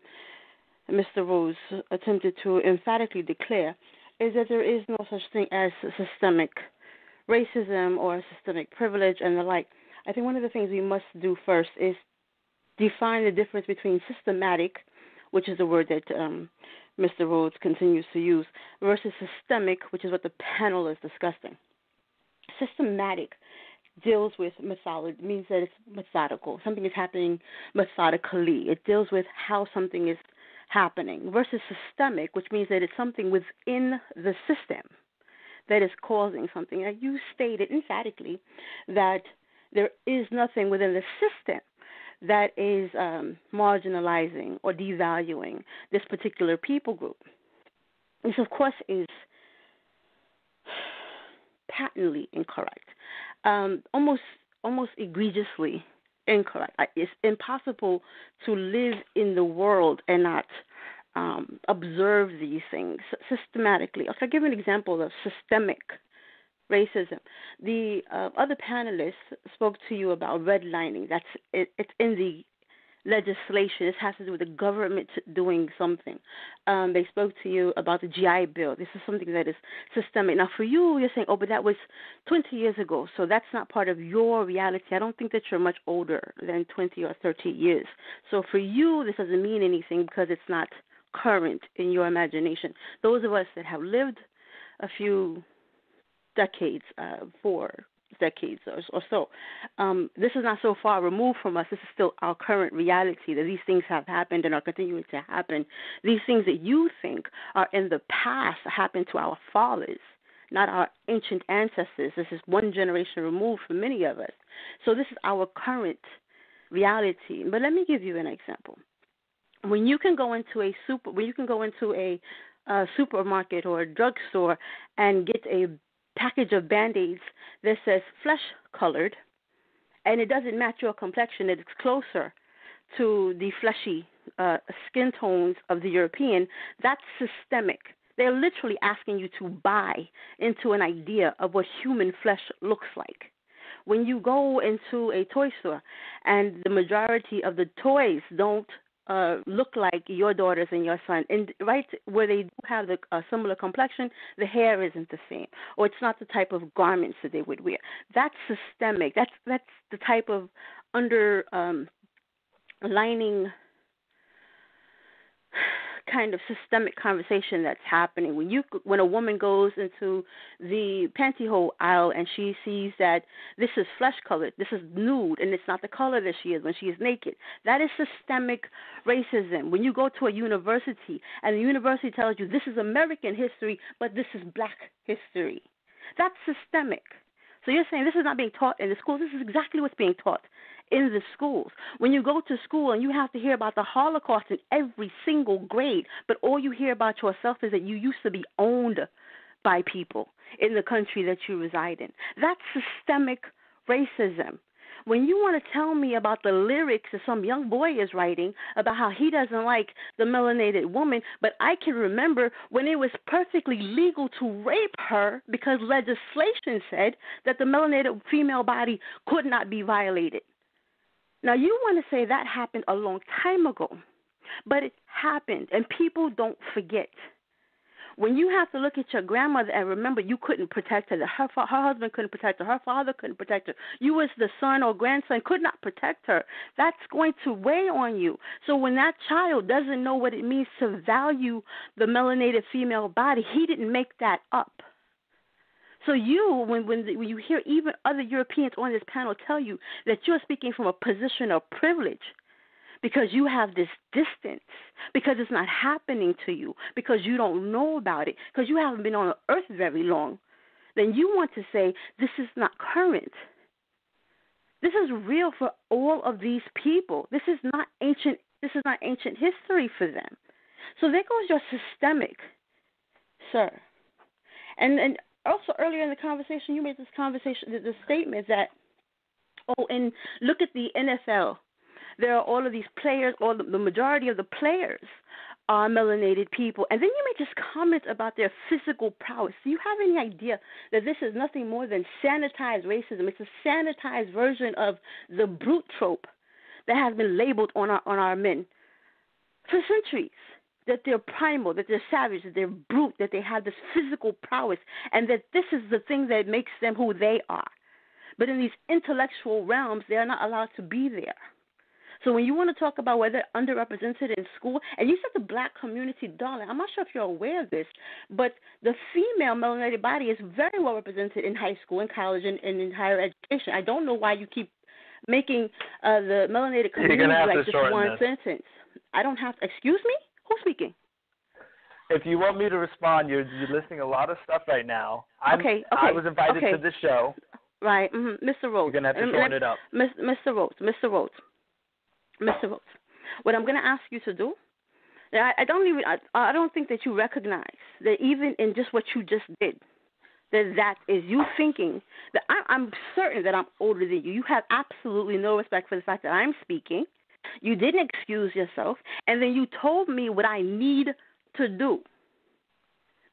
Mr. Rhodes attempted to emphatically declare is that there is no such thing as systemic racism or systemic privilege and the like. I think one of the things we must do first is define the difference between systematic, which is the word that Mr. Rhodes continues to use, versus systemic, which is what the panel is discussing. Systematic deals with methodology, means that it's methodical. Something is happening methodically. It deals with how something is happening, versus systemic, which means that it's something within the system that is causing something. Now, you stated emphatically that there is nothing within the system that is marginalizing or devaluing this particular people group. This, of course, is patently incorrect, almost egregiously incorrect. It's impossible to live in the world and not observe these things systematically. I'll give an example of systemic racism. The other panelists spoke to you about redlining. It's in the legislation. This has to do with the government doing something. They spoke to you about the GI Bill. This is something that is systemic. Now, for you, you're saying, oh, but that was 20 years ago, so that's not part of your reality. I don't think that you're much older than 20 or 30 years. So for you, this doesn't mean anything because it's not current in your imagination. Those of us that have lived a few decades, 4 decades or so, this is not so far removed from us. This is still our current reality, that these things have happened and are continuing to happen. These things that you think are in the past happened to our fathers, not our ancient ancestors. This is one generation removed for many of us. So this is our current reality. But let me give you an example. When you can go into a supermarket or a drugstore and get a package of Band-Aids that says flesh-colored, and it doesn't match your complexion, it's closer to the fleshy skin tones of the European, that's systemic. They're literally asking you to buy into an idea of what human flesh looks like. When you go into a toy store and the majority of the toys don't look like your daughters and your son, and right where they do have a similar complexion, the hair isn't the same, or it's not the type of garments that they would wear. That's systemic. That's the type of underlining kind of systemic conversation that's happening. When a woman goes into the pantyhose aisle and she sees that this is flesh colored, this is nude, and it's not the color that she is when she is naked, that is systemic racism. When you go to a university and the university tells you this is American history, but this is black history, that's systemic. So you're saying this is not being taught in the schools. This is exactly what's being taught in the schools. When you go to school and you have to hear about the Holocaust in every single grade, but all you hear about yourself is that you used to be owned by people in the country that you reside in. That's systemic racism. When you want to tell me about the lyrics that some young boy is writing about how he doesn't like the melanated woman, but I can remember when it was perfectly legal to rape her because legislation said that the melanated female body could not be violated. Now, you want to say that happened a long time ago, but it happened, and people don't forget. When you have to look at your grandmother and remember you couldn't protect her, her husband couldn't protect her, her father couldn't protect her, you as the son or grandson could not protect her, that's going to weigh on you. So when that child doesn't know what it means to value the melanated female body, he didn't make that up. So you, when you hear even other Europeans on this panel tell you that you're speaking from a position of privilege, because you have this distance, because it's not happening to you, because you don't know about it, because you haven't been on the earth very long, then you want to say this is not current. This is real for all of these people. This is not ancient history for them. So there goes your systemic, sir. And also earlier in the conversation, you made the statement that, and look at the NFL. There are all of these players, or the majority of the players are melanated people. And then you made this comment about their physical prowess. Do you have any idea that this is nothing more than sanitized racism? It's a sanitized version of the brute trope that has been labeled on our men for centuries. that they're primal, that they're savage, that they're brute, that they have this physical prowess, and that this is the thing that makes them who they are. But in these intellectual realms, they're not allowed to be there. So when you want to talk about whether underrepresented in school, and you said the black community, darling, I'm not sure if you're aware of this, but the female melanated body is very well represented in high school, in college, and in higher education. I don't know why you keep making the melanated community like just one sentence. I don't have to, excuse me? Who's speaking? If you want me to respond, you're listing a lot of stuff right now. Okay. I was invited to this show. Right, Mr. Rhodes. You're going to have to shorten it up. Mr. Rhodes. What I'm going to ask you to do, I don't think that you recognize that even in just what you just did, that is you thinking that I'm certain that I'm older than you. You have absolutely no respect for the fact that I'm speaking. You didn't excuse yourself, and then you told me what I need to do.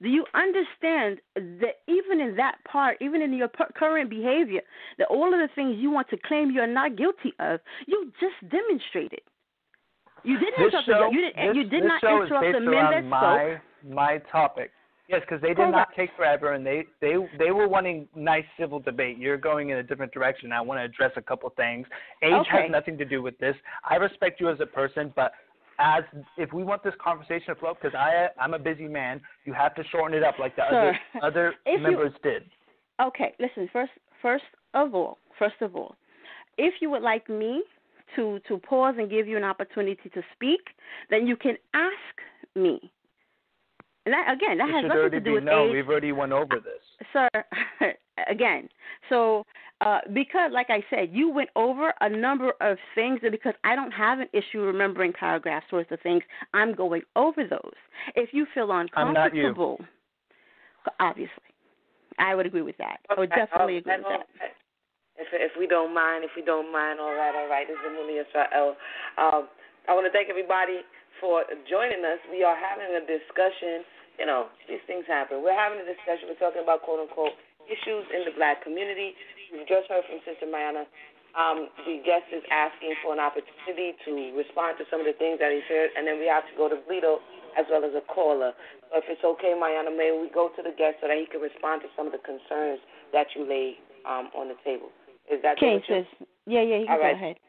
Do you understand that even in that part, even in your current behavior, that all of the things you want to claim you're not guilty of, you just demonstrated? You didn't interrupt the men that spoke. My topic. Yes, because they did not take forever, and they were wanting nice civil debate. You're going in a different direction. I want to address a couple things. Age has nothing to do with this. I respect you as a person, but if we want this conversation to flow, because I'm a busy man, you have to shorten it up like the other members did. Okay, listen. First of all, if you would like me to pause and give you an opportunity to speak, then you can ask me. And that has nothing to do with age. We've already went over this. Sir, again, so because, like I said, you went over a number of things, and because I don't have an issue remembering paragraphs worth of things, I'm going over those. If you feel uncomfortable, obviously, I would agree with that. I would definitely agree with that. If we don't mind, all right. This is Emunah Israel. I want to thank everybody for joining us. We are having a discussion. You know, these things happen. We're having a discussion. We're talking about, quote-unquote, issues in the black community. We've just heard from Sister Mayanah. The guest is asking for an opportunity to respond to some of the things that he shared, and then we have to go to Bleedo as well as a caller. So if it's okay, Mayanah, may we go to the guest so that he can respond to some of the concerns that you lay on the table. Is that okay, sis? Yeah, you can go ahead.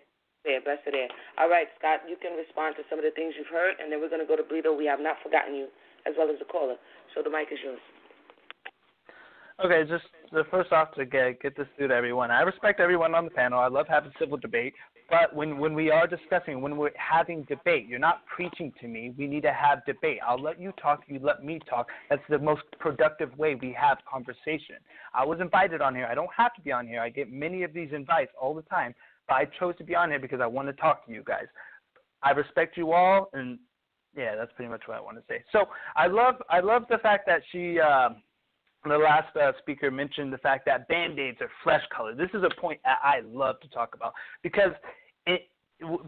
There, bless it there. All right, Scott, you can respond to some of the things you've heard, and then we're going to go to Bleedo. We have not forgotten you, as well as the caller. So the mic is yours. Okay, just first off to get this through to everyone. I respect everyone on the panel. I love having civil debate. But when we are discussing, when we're having debate, you're not preaching to me. We need to have debate. I'll let you talk. You let me talk. That's the most productive way we have conversation. I was invited on here. I don't have to be on here. I get many of these invites all the time. But I chose to be on here because I want to talk to you guys. I respect you all, and yeah, that's pretty much what I want to say. So I love the fact that she, the last speaker mentioned the fact that Band-Aids are flesh colored. This is a point that I love to talk about because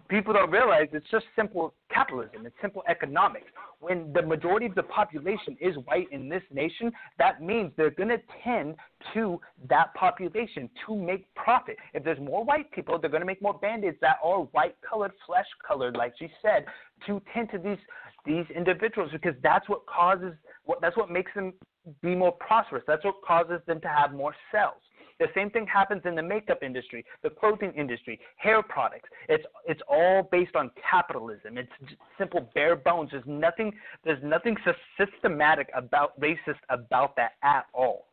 people don't realize it's just simple capitalism. It's simple economics. When the majority of the population is white in this nation, that means they're going to tend to that population to make profit. If there's more white people, they're going to make more Band-Aids that are white-colored, flesh-colored, like she said, to tend to these individuals because that's what makes them be more prosperous. That's what causes them to have more sales. The same thing happens in the makeup industry, the clothing industry, hair products. It's all based on capitalism. It's just simple, bare bones. There's nothing systematic racist about that at all.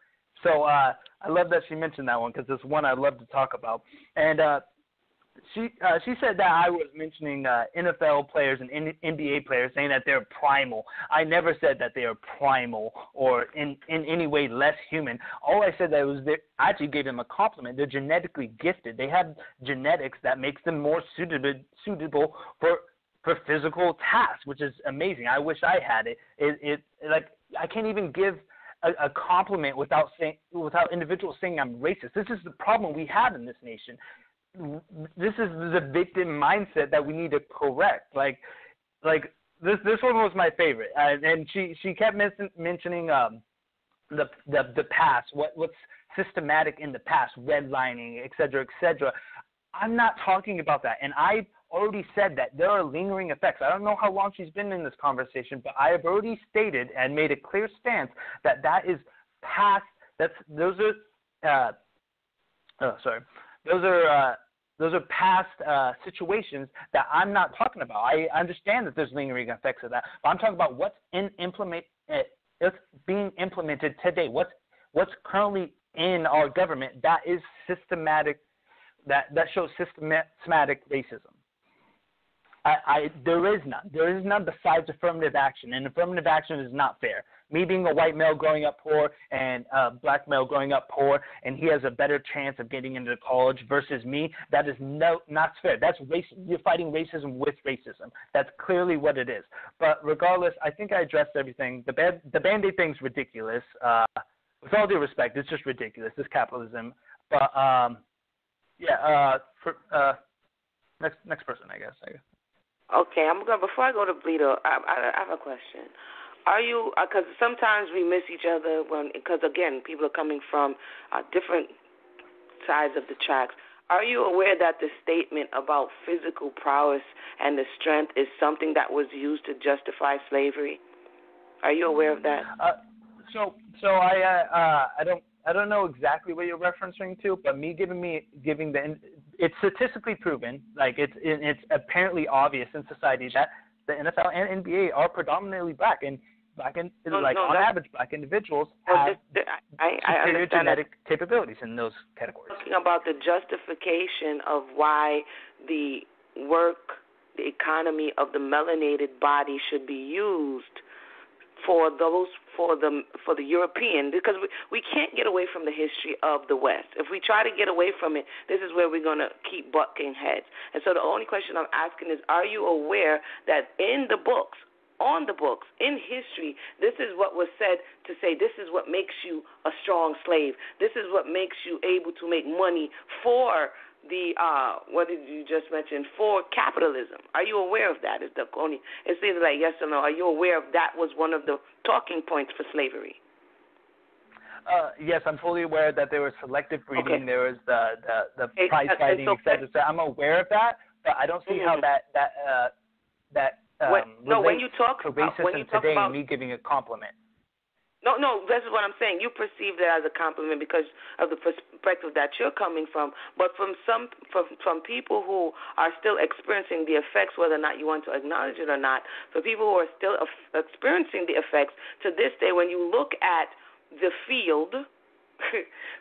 So I love that she mentioned that one because it's one I love to talk about. And she said that I was mentioning NFL players and NBA players saying that they're primal. I never said that they are primal or in any way less human. All I said that was I actually gave them a compliment. They're genetically gifted. They have genetics that makes them more suitable for physical tasks, which is amazing. I wish I had it. Like I can't even give a compliment without individuals saying I'm racist. This is the problem we have in this nation. This is the victim mindset that we need to correct. Like this one was my favorite, and she kept mentioning the past, what's systematic in the past, redlining, et cetera, et cetera. I'm not talking about that. And I already said that there are lingering effects. I don't know how long she's been in this conversation, but I have already stated and made a clear stance that is past. Those are past situations that I'm not talking about. I understand that there's lingering effects of that, but I'm talking about what's it's being implemented today. What's currently in our government that is systematic, that shows systematic racism. There is none. There is none besides affirmative action, and affirmative action is not fair. Me being a white male growing up poor and a black male growing up poor, and he has a better chance of getting into college versus me, that is not fair. That's racism. You're fighting racism with racism. That's clearly what it is. But regardless, I think I addressed everything. The Band-Aid thing's ridiculous. With all due respect, it's just ridiculous. It's capitalism. But next person, I guess. Okay, before I go to Bleedo, I have a question. Are you, because sometimes we miss each other because again, people are coming from different sides of the tracks. Are you aware that the statement about physical prowess and the strength is something that was used to justify slavery? Are you aware of that? So I don't know exactly what you're referencing to, but it's statistically proven, like it's apparently obvious in society that the NFL and NBA are predominantly black, and on average, black individuals have superior genetic capabilities in those categories. Talking about the justification of why the economy of the melanated body should be used for the European, because we can't get away from the history of the West. If we try to get away from it, this is where we're going to keep butting heads. And so the only question I'm asking is, are you aware that in the books, in history, this is what was said to say this is what makes you a strong slave. This is what makes you able to make money for the what did you just mention, for capitalism. Are you aware of that? It's either like yes or no. Are you aware of that was one of the talking points for slavery? Yes, I'm fully aware that there was selective breeding. Okay. There was the prize fighting, etc. So I'm aware of that, but I don't see how that when you talk to racism today and me giving a compliment. No, this is what I'm saying. You perceive that as a compliment because of the perspective that you're coming from. But from people who are still experiencing the effects, whether or not you want to acknowledge it or not, for people who are still experiencing the effects, to this day, when you look at the field,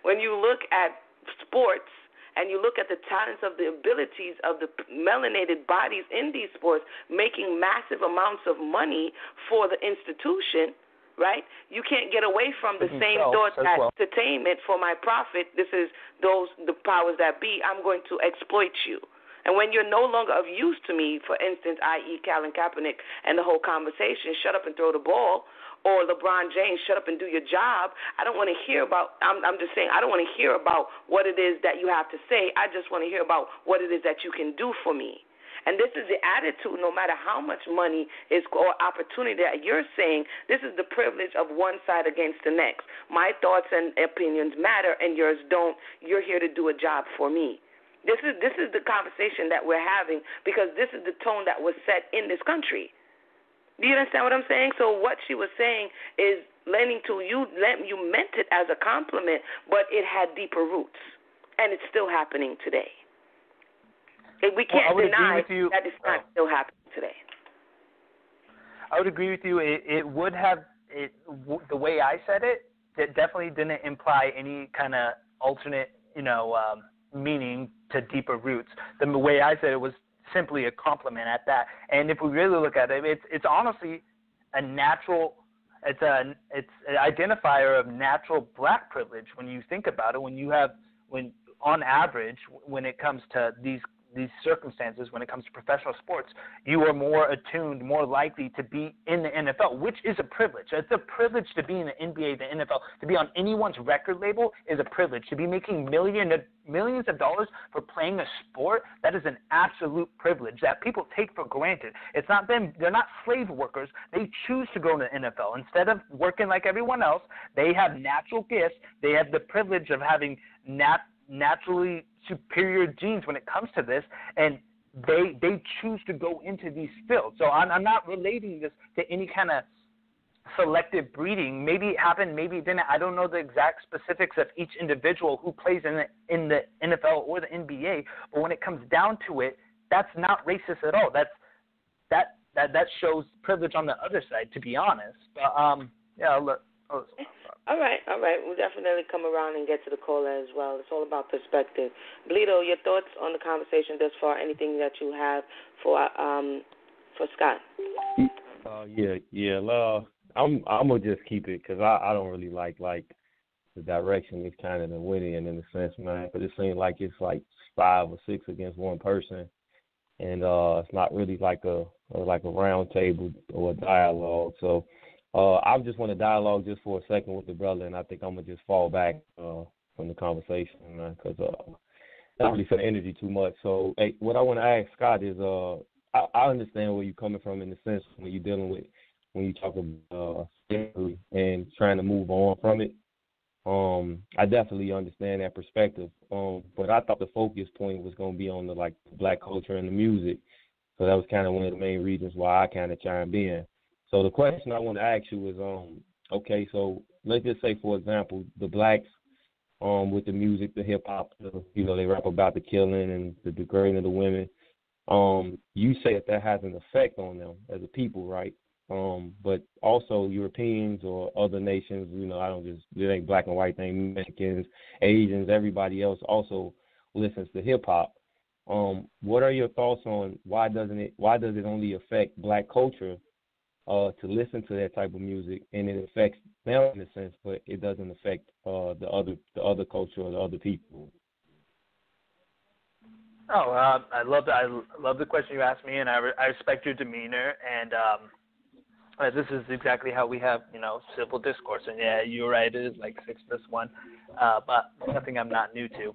when you look at sports, and you look at the talents of the abilities of the melanated bodies in these sports making massive amounts of money for the institution, right? You can't get away from the same thought that entertainment for my profit. This is the powers that be. I'm going to exploit you. And when you're no longer of use to me, for instance, i.e. Colin Kaepernick and the whole conversation, shut up and throw the ball, or LeBron James, shut up and do your job, I don't want to hear about, I'm just saying, I don't want to hear about what it is that you have to say. I just want to hear about what it is that you can do for me. And this is the attitude, no matter how much money is or opportunity that you're saying, this is the privilege of one side against the next. My thoughts and opinions matter and yours don't. You're here to do a job for me. This is the conversation that we're having because this is the tone that was set in this country. Do you understand what I'm saying? So what she was saying is lending to you, you meant it as a compliment, but it had deeper roots, and it's still happening today. We can't deny that it's not still happening today. I would agree with you. It would have, the way I said it definitely didn't imply any kind of alternate, meaning to deeper roots. The way I said it was simply a compliment at that. And if we really look at it, it's honestly a natural, it's an identifier of natural black privilege when you think about it. When on average, when it comes to these circumstances, when it comes to professional sports, you are more attuned, more likely to be in the NFL, which is a privilege. It's a privilege to be in the NBA, the NFL, to be on anyone's record label is a privilege. To be making millions of dollars for playing a sport, that is an absolute privilege that people take for granted. It's not them, they're not slave workers. They choose to go to the NFL. Instead of working like everyone else, they have natural gifts. They have the privilege of having naturally superior genes when it comes to this, and they choose to go into these fields. So I'm not relating this to any kind of selective breeding. Maybe it happened, maybe it didn't. I don't know the exact specifics of each individual who plays in the NFL or the NBA. But when it comes down to it, that's not racist at all. That shows privilege on the other side, to be honest. But All right. We'll definitely come around and get to the caller as well. It's all about perspective. Bleedo, your thoughts on the conversation thus far? Anything that you have for Scott? I'm gonna just keep it because I don't really like the direction it's kind of winning in a sense, man. But it seems like it's like 5 or 6 against one person, and it's not really like a round table or a dialogue. So I just want to dialogue just for a second with the brother, and I think I'm gonna just fall back from the conversation, man, because I don't really feel the energy too much. So hey, what I want to ask Scott is I understand where you're coming from in the sense when you're dealing with. When you talk about slavery and trying to move on from it, I definitely understand that perspective. But I thought the focus point was going to be on the black culture and the music, so that was kind of one of the main reasons why I kind of chimed in. So the question I want to ask you is, okay, so let's just say, for example, the blacks, with the music, the hip hop, they rap about the killing and the degrading of the women. You say that has an effect on them as a people, right? But also Europeans or other nations, it ain't black and white thing, Mexicans, Asians, everybody else also listens to hip hop. What are your thoughts on why does it only affect black culture to listen to that type of music, and it affects them in a sense, but it doesn't affect the other culture or the other people? I love the question you asked me, and I respect your demeanor, and this is exactly how we have, civil discourse. And yeah, you're right, it is like 6+1, but nothing I'm not new to.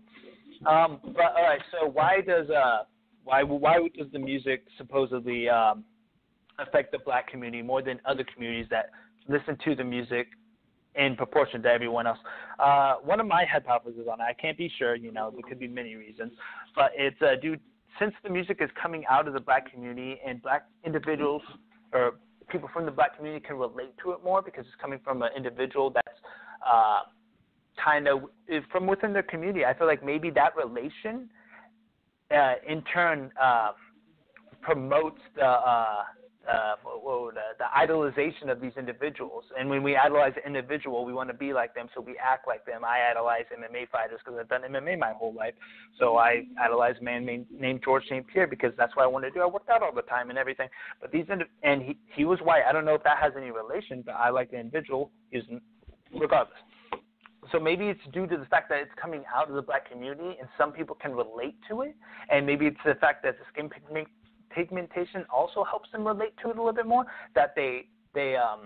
But all right, so why does the music supposedly affect the black community more than other communities that listen to the music in proportion to everyone else? One of my hypotheses on it, I can't be sure, there could be many reasons, but it's since the music is coming out of the black community and black individuals or people from the black community can relate to it more because it's coming from an individual that's kind of from within their community. I feel like maybe that relation in turn promotes the idolization of these individuals. And when we idolize an individual, we want to be like them, so we act like them. I idolize MMA fighters because I've done MMA my whole life. So I idolize a man named George St. Pierre because that's what I wanted to do. I worked out all the time and everything. But he was white. I don't know if that has any relation, but I like the individual regardless. So maybe it's due to the fact that it's coming out of the black community and some people can relate to it. And maybe it's the fact that the skin pigmentation also helps them relate to it a little bit more, that they are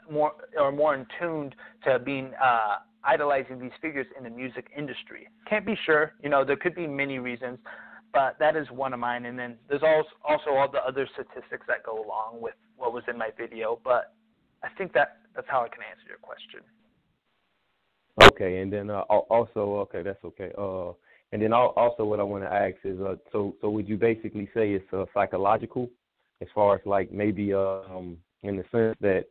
more in tune to being idolizing these figures in the music industry. Can't be sure, there could be many reasons, but that is one of mine. And then there's also all the other statistics that go along with what was in my video, but I think that's how I can answer your question. Okay, and then also, okay, that's okay. And then also what I want to ask is, so would you basically say it's psychological, as far as like maybe in the sense that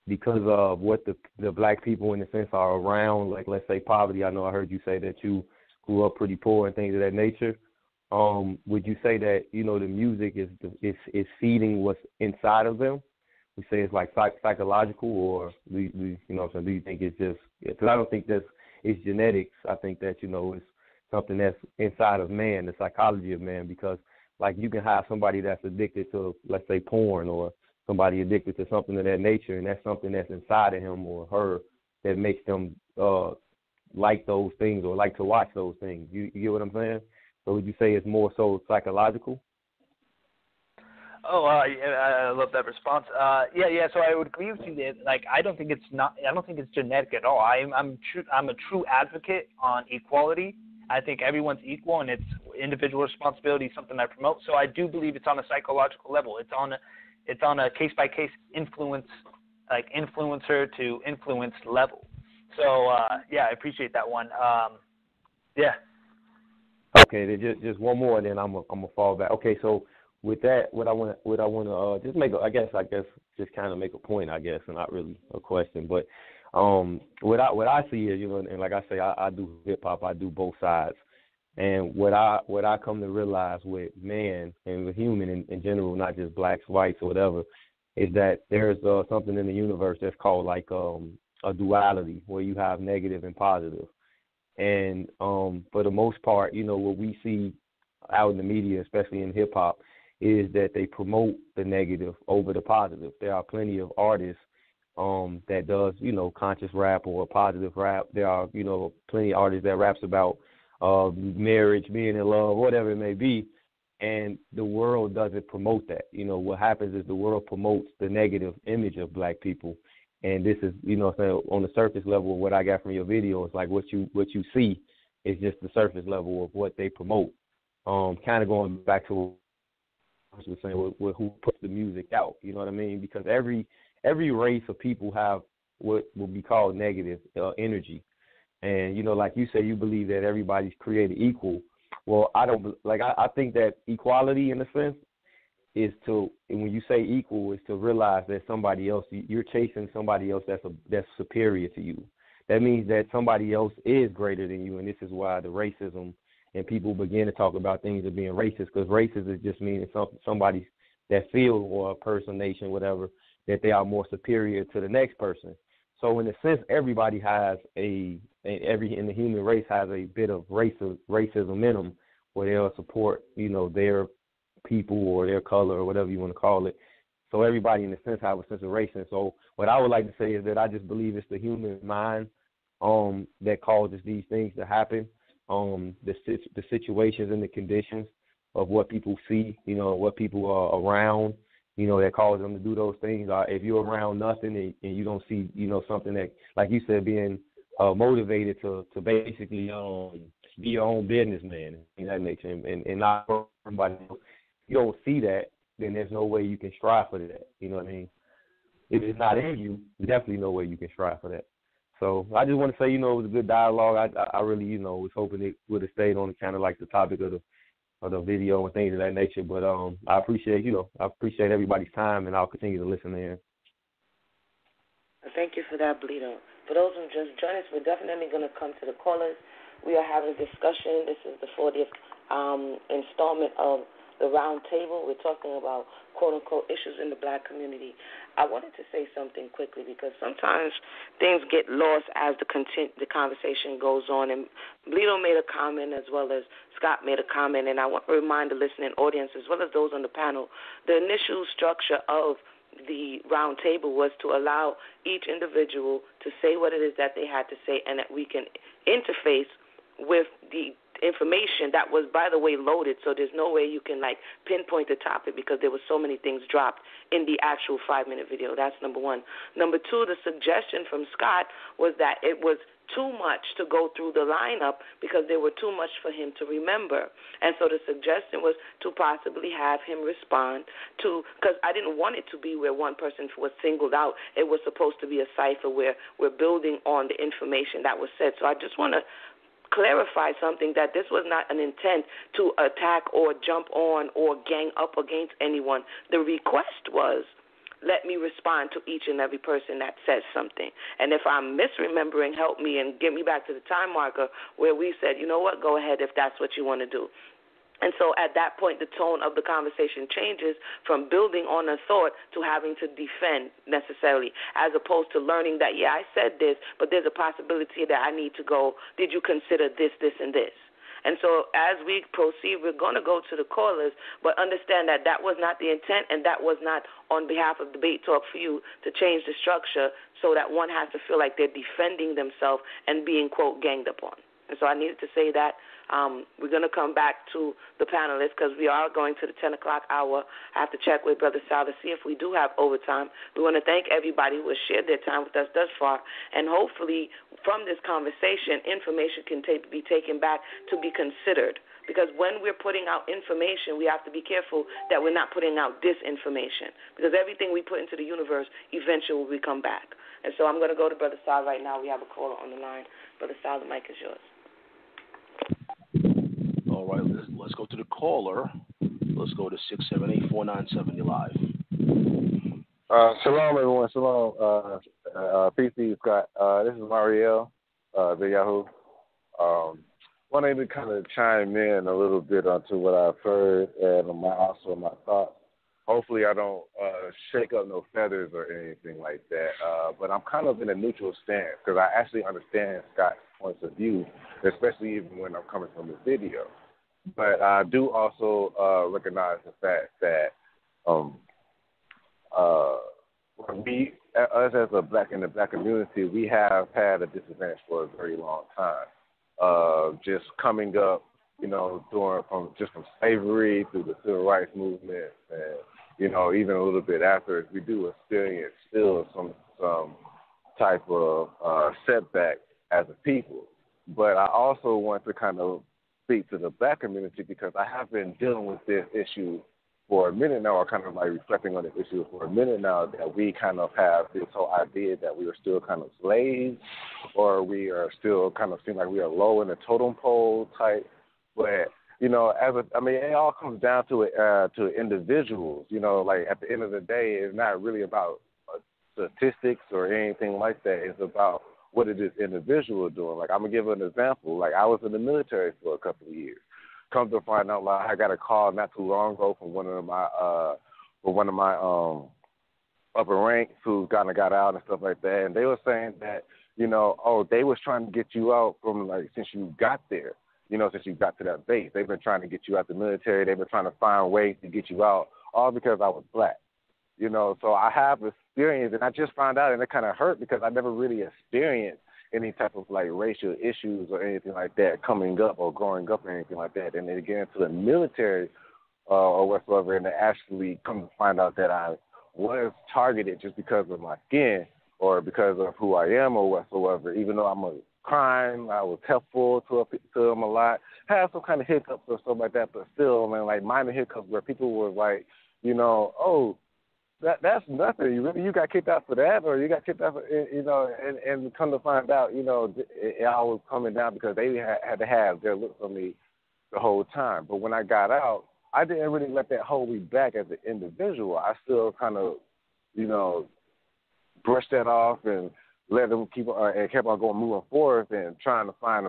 because of what the black people in the sense are around, like let's say poverty. I know I heard you say that you grew up pretty poor and things of that nature. Would you say that the music is feeding what's inside of them? We say it's like psychological, or do you think it's just? Because I don't think it's genetics. I think that it's something that's inside of man, the psychology of man. Because like you can have somebody that's addicted to, let's say, porn, or somebody addicted to something of that nature, and that's something that's inside of him or her that makes them like those things or like to watch those things. You get what I'm saying? So would you say it's more so psychological? I love that response. So I would agree with you that, like, I don't think it's genetic at all. I'm a true advocate on equality. I think everyone's equal, and it's individual responsibility, something I promote. So I do believe it's on a psychological level. It's on a case by case influence, like influencer to influenced level. So I appreciate that one. Yeah. Okay, then just one more, and then I'm gonna fall back. Okay, so with that, what I want to just make, I guess just kind of make a point, I guess, and not really a question, but what I see is, and like I say, I do hip hop, I do both sides, and what I come to realize with man and with human in general, not just blacks, whites, or whatever, is that there's something in the universe that's called like a duality, where you have negative and positive. And for the most part, what we see out in the media, especially in hip hop, is that they promote the negative over the positive. There are plenty of artists that does, conscious rap or positive rap. There are, plenty of artists that raps about marriage, being in love, whatever it may be. And the world doesn't promote that. What happens is the world promotes the negative image of black people. And this is, on the surface level of what I got from your video, it's like what you see is just the surface level of what they promote. Kind of going back to what I was saying, with who puts the music out, you know what I mean? Because every race of people have what will be called negative energy. And, like you say, you believe that everybody's created equal. Well, I think that equality, in a sense, is to, and when you say equal, is to realize that somebody else, you're chasing somebody else that's superior to you. That means that somebody else is greater than you, and this is why the racism and people begin to talk about things as being racist, because racist is just meaning somebody that feels, or a person, nation, whatever, that they are more superior to the next person. So in a sense, everybody has in the human race has a bit of racism in them, where they'll support, their people or their color or whatever you want to call it. So everybody in a sense have a sense of racism. So what I would like to say is that I just believe it's the human mind that causes these things to happen. The situations and the conditions of what people see, what people are around, that cause them to do those things. If you're around nothing and you don't see, something that, like you said, being motivated to basically be your own businessman in that nature and not somebody else. You don't see that, then there's no way you can strive for that. You know what I mean? If it's not in you, there's definitely no way you can strive for that. So I just want to say, it was a good dialogue. I really, was hoping it would have stayed on kind of like the topic of the video and things of that nature. But I appreciate, everybody's time, and I'll continue to listen in. Thank you for that, Bleedo. For those who just joined us, we're definitely going to come to the callers. We are having a discussion. This is the 40th installment of the round table. We're talking about quote-unquote issues in the black community. I wanted to say something quickly because sometimes things get lost as the conversation goes on. And Bleedo made a comment as well as Scott made a comment, and I want to remind the listening audience as well as those on the panel, the initial structure of the round table was to allow each individual to say what it is that they had to say and that we can interface with the information that was, by the way, loaded, so there's no way you can pinpoint the topic because there were so many things dropped in the actual 5-minute video. That's number one. Number two, the suggestion from Scott was that it was too much to go through the lineup because there were too much for him to remember. And so the suggestion was to possibly have him respond to, because I didn't want it to be where one person was singled out. It was supposed to be a cipher where we're building on the information that was said. So I just want to clarify something, that this was not an intent to attack or jump on or gang up against anyone. The request was, let me respond to each and every person that says something. And if I'm misremembering, help me and get me back to the time marker where we said, you know what, go ahead if that's what you want to do. And so at that point, the tone of the conversation changes from building on a thought to having to defend necessarily, as opposed to learning that, yeah, I said this, but there's a possibility that I need to go, did you consider this, this, and this? And so as we proceed, we're going to go to the callers, but understand that that was not the intent, and that was not on behalf of Debate Talk for you to change the structure so that one has to feel like they're defending themselves and being, quote, ganged upon. And so I needed to say that. We're going to come back to the panelists because we are going to the 10 o'clock hour. I have to check with Brother Sal to see if we do have overtime. We want to thank everybody who has shared their time with us thus far. And hopefully from this conversation, information can be taken back to be considered. Because when we're putting out information, we have to be careful that we're not putting out disinformation. Because everything we put into the universe eventually will come back. And so I'm going to go to Brother Sal right now. We have a caller on the line. Brother Sal, the mic is yours. All right, let's go to the caller. Let's go to 678-497. You're live. Shalom, everyone. Shalom. PC Scott. This is Marielle, the Yahoo. Wanted to kind of chime in a little bit onto what I've heard and also my thoughts. Hopefully I don't shake up no feathers or anything like that. But I'm kind of in a neutral stance because I actually understand Scott's points of view, especially even when I'm coming from the video. But I do also recognize the fact that us as a in the black community, we have had a disadvantage for a very long time. Just coming up, from slavery through the civil rights movement, and even a little bit after, we do experience still some type of setback as a people. But I also want to kind of speak to the black community because I have been dealing with this issue for a minute now, or kind of like reflecting on the issue for a minute now, that we kind of have this whole idea that we are still kind of slaves, or we are still kind of seem like we are low in the totem pole type. But it all comes down to individuals. Like at the end of the day, it's not really about statistics or anything like that. It's about what it is individual doing. Like I'm gonna give an example. Like I was in the military for a couple of years. Come to find out, like, I got a call not too long ago from one of my upper ranks who kind of got out and stuff like that, and they were saying that they was trying to get you out from since you got there, since you got to that base, they've been trying to get you out the military. They've been trying to find ways to get you out, all because I was black. So I have experience, and I just found out, and it kind of hurt because I never really experienced any type of racial issues or anything like that coming up or growing up or anything like that. And then get into the military or whatsoever, and they actually come to find out that I was targeted just because of my skin or because of who I am or whatsoever. Even though I'm a crime, I was helpful to them a lot. Had some kind of hiccups or stuff like that, but still, minor hiccups where people were like, oh, that's nothing. You got kicked out for that, or you got kicked out for, and come to find out, it all was coming down because they had to have their looks on me the whole time. But when I got out, I didn't really let that hold me back as an individual. I still kind of, brushed that off and let them keep and kept on going, moving forward, and trying to find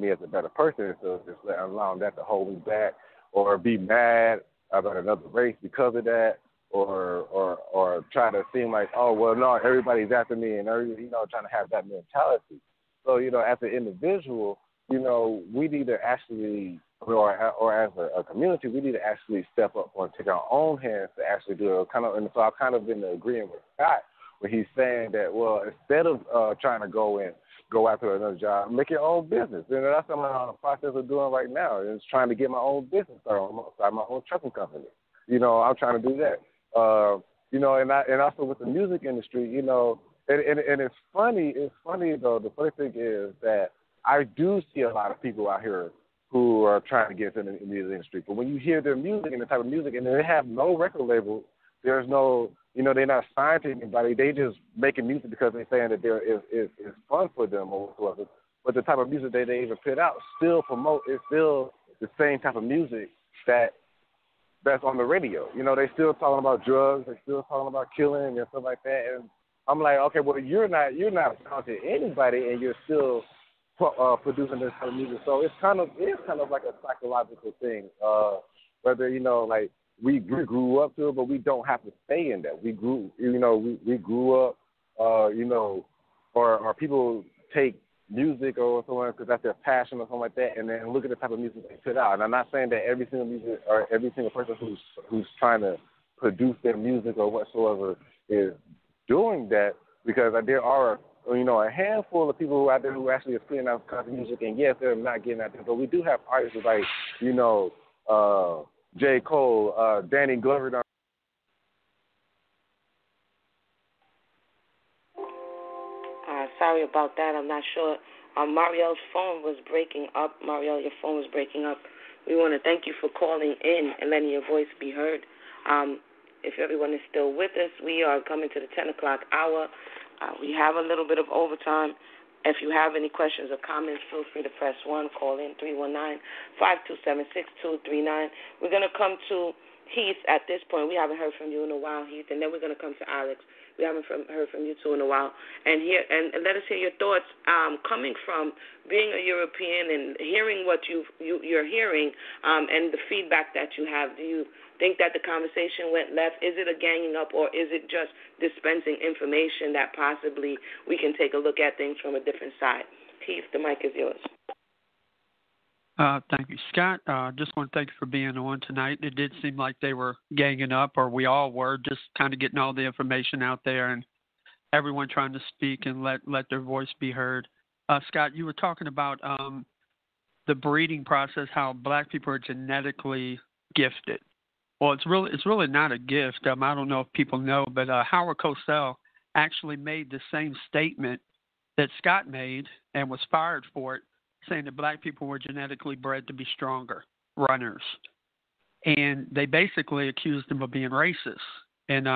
me as a better person. So just allowing that to hold me back, or be mad about another race because of that. Or try to seem like, oh, well, no, everybody's after me, and trying to have that mentality. So, as an individual, we need to actually, or as a community, we need to actually step up and take our own hands to actually do it. And so I've kind of been agreeing with Scott when he's saying that, well, instead of trying to go after another job, make your own business. And that's what I'm in the process of doing right now, is trying to get my own business started, start my own trucking company. I'm trying to do that. And also with the music industry, and it's funny. It's funny though. The funny thing is that I do see a lot of people out here who are trying to get into the music industry. But when you hear their music and the type of music, and they have no record label, there's no, they're not signed to anybody. They just making music because they're saying that it's fun for them or whatever. But the type of music that they even put out still promote. It's still the same type of music that's on the radio. They still talking about drugs, they still talking about killing and stuff like that. And I'm like, okay, well, you're not bound to anybody, and you're still producing this kind of music. So it's kind of like a psychological thing. Whether we grew up to it, but we don't have to stay in that. We grew up, or people take music or something because that's their passion or something like that, and then look at the type of music they put out. And I'm not saying that every single music or every single person who's trying to produce their music or whatsoever is doing that, because there are a handful of people out there who actually are putting out kind of music, and yes, they're not getting out there, but we do have artists like J. Cole, Danny Glover. Sorry about that. I'm not sure. Marielle's phone was breaking up. Marielle, your phone was breaking up. We want to thank you for calling in and letting your voice be heard. If everyone is still with us, we are coming to the 10 o'clock hour. We have a little bit of overtime, If you have any questions or comments, feel free to press 1. Call in 319-527-6239. We're going to come to Heith at this point. We haven't heard from you in a while, Heith, and then we're going to come to Alex. We haven't heard from you two in a while. And let us hear your thoughts coming from being a European and hearing what you're hearing and the feedback that you have. Do you think that the conversation went left? Is it a ganging up, or is it just dispensing information that possibly we can take a look at things from a different side? Heith, the mic is yours. Thank you, Scott. Just want to thank you for being on tonight. It did seem like they were ganging up, or we all were, just kind of getting all the information out there and everyone trying to speak and let their voice be heard. Scott, you were talking about the breeding process, how black people are genetically gifted. Well, it's really not a gift. I don't know if people know, but Howard Cosell actually made the same statement that Scott made and was fired for it, saying that black people were genetically bred to be stronger runners. And they basically accused him of being racist. And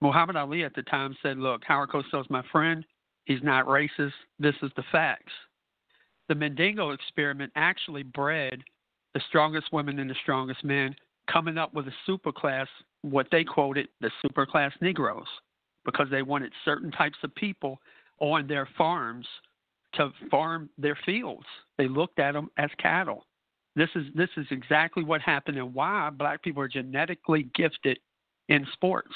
Muhammad Ali at the time said, look, Howard Cosell's my friend. He's not racist. This is the facts. The Mandingo experiment actually bred the strongest women and the strongest men, coming up with a superclass, what they quoted, the superclass Negroes, because they wanted certain types of people on their farms to farm their fields. They looked at them as cattle. This is exactly what happened and why black people are genetically gifted in sports.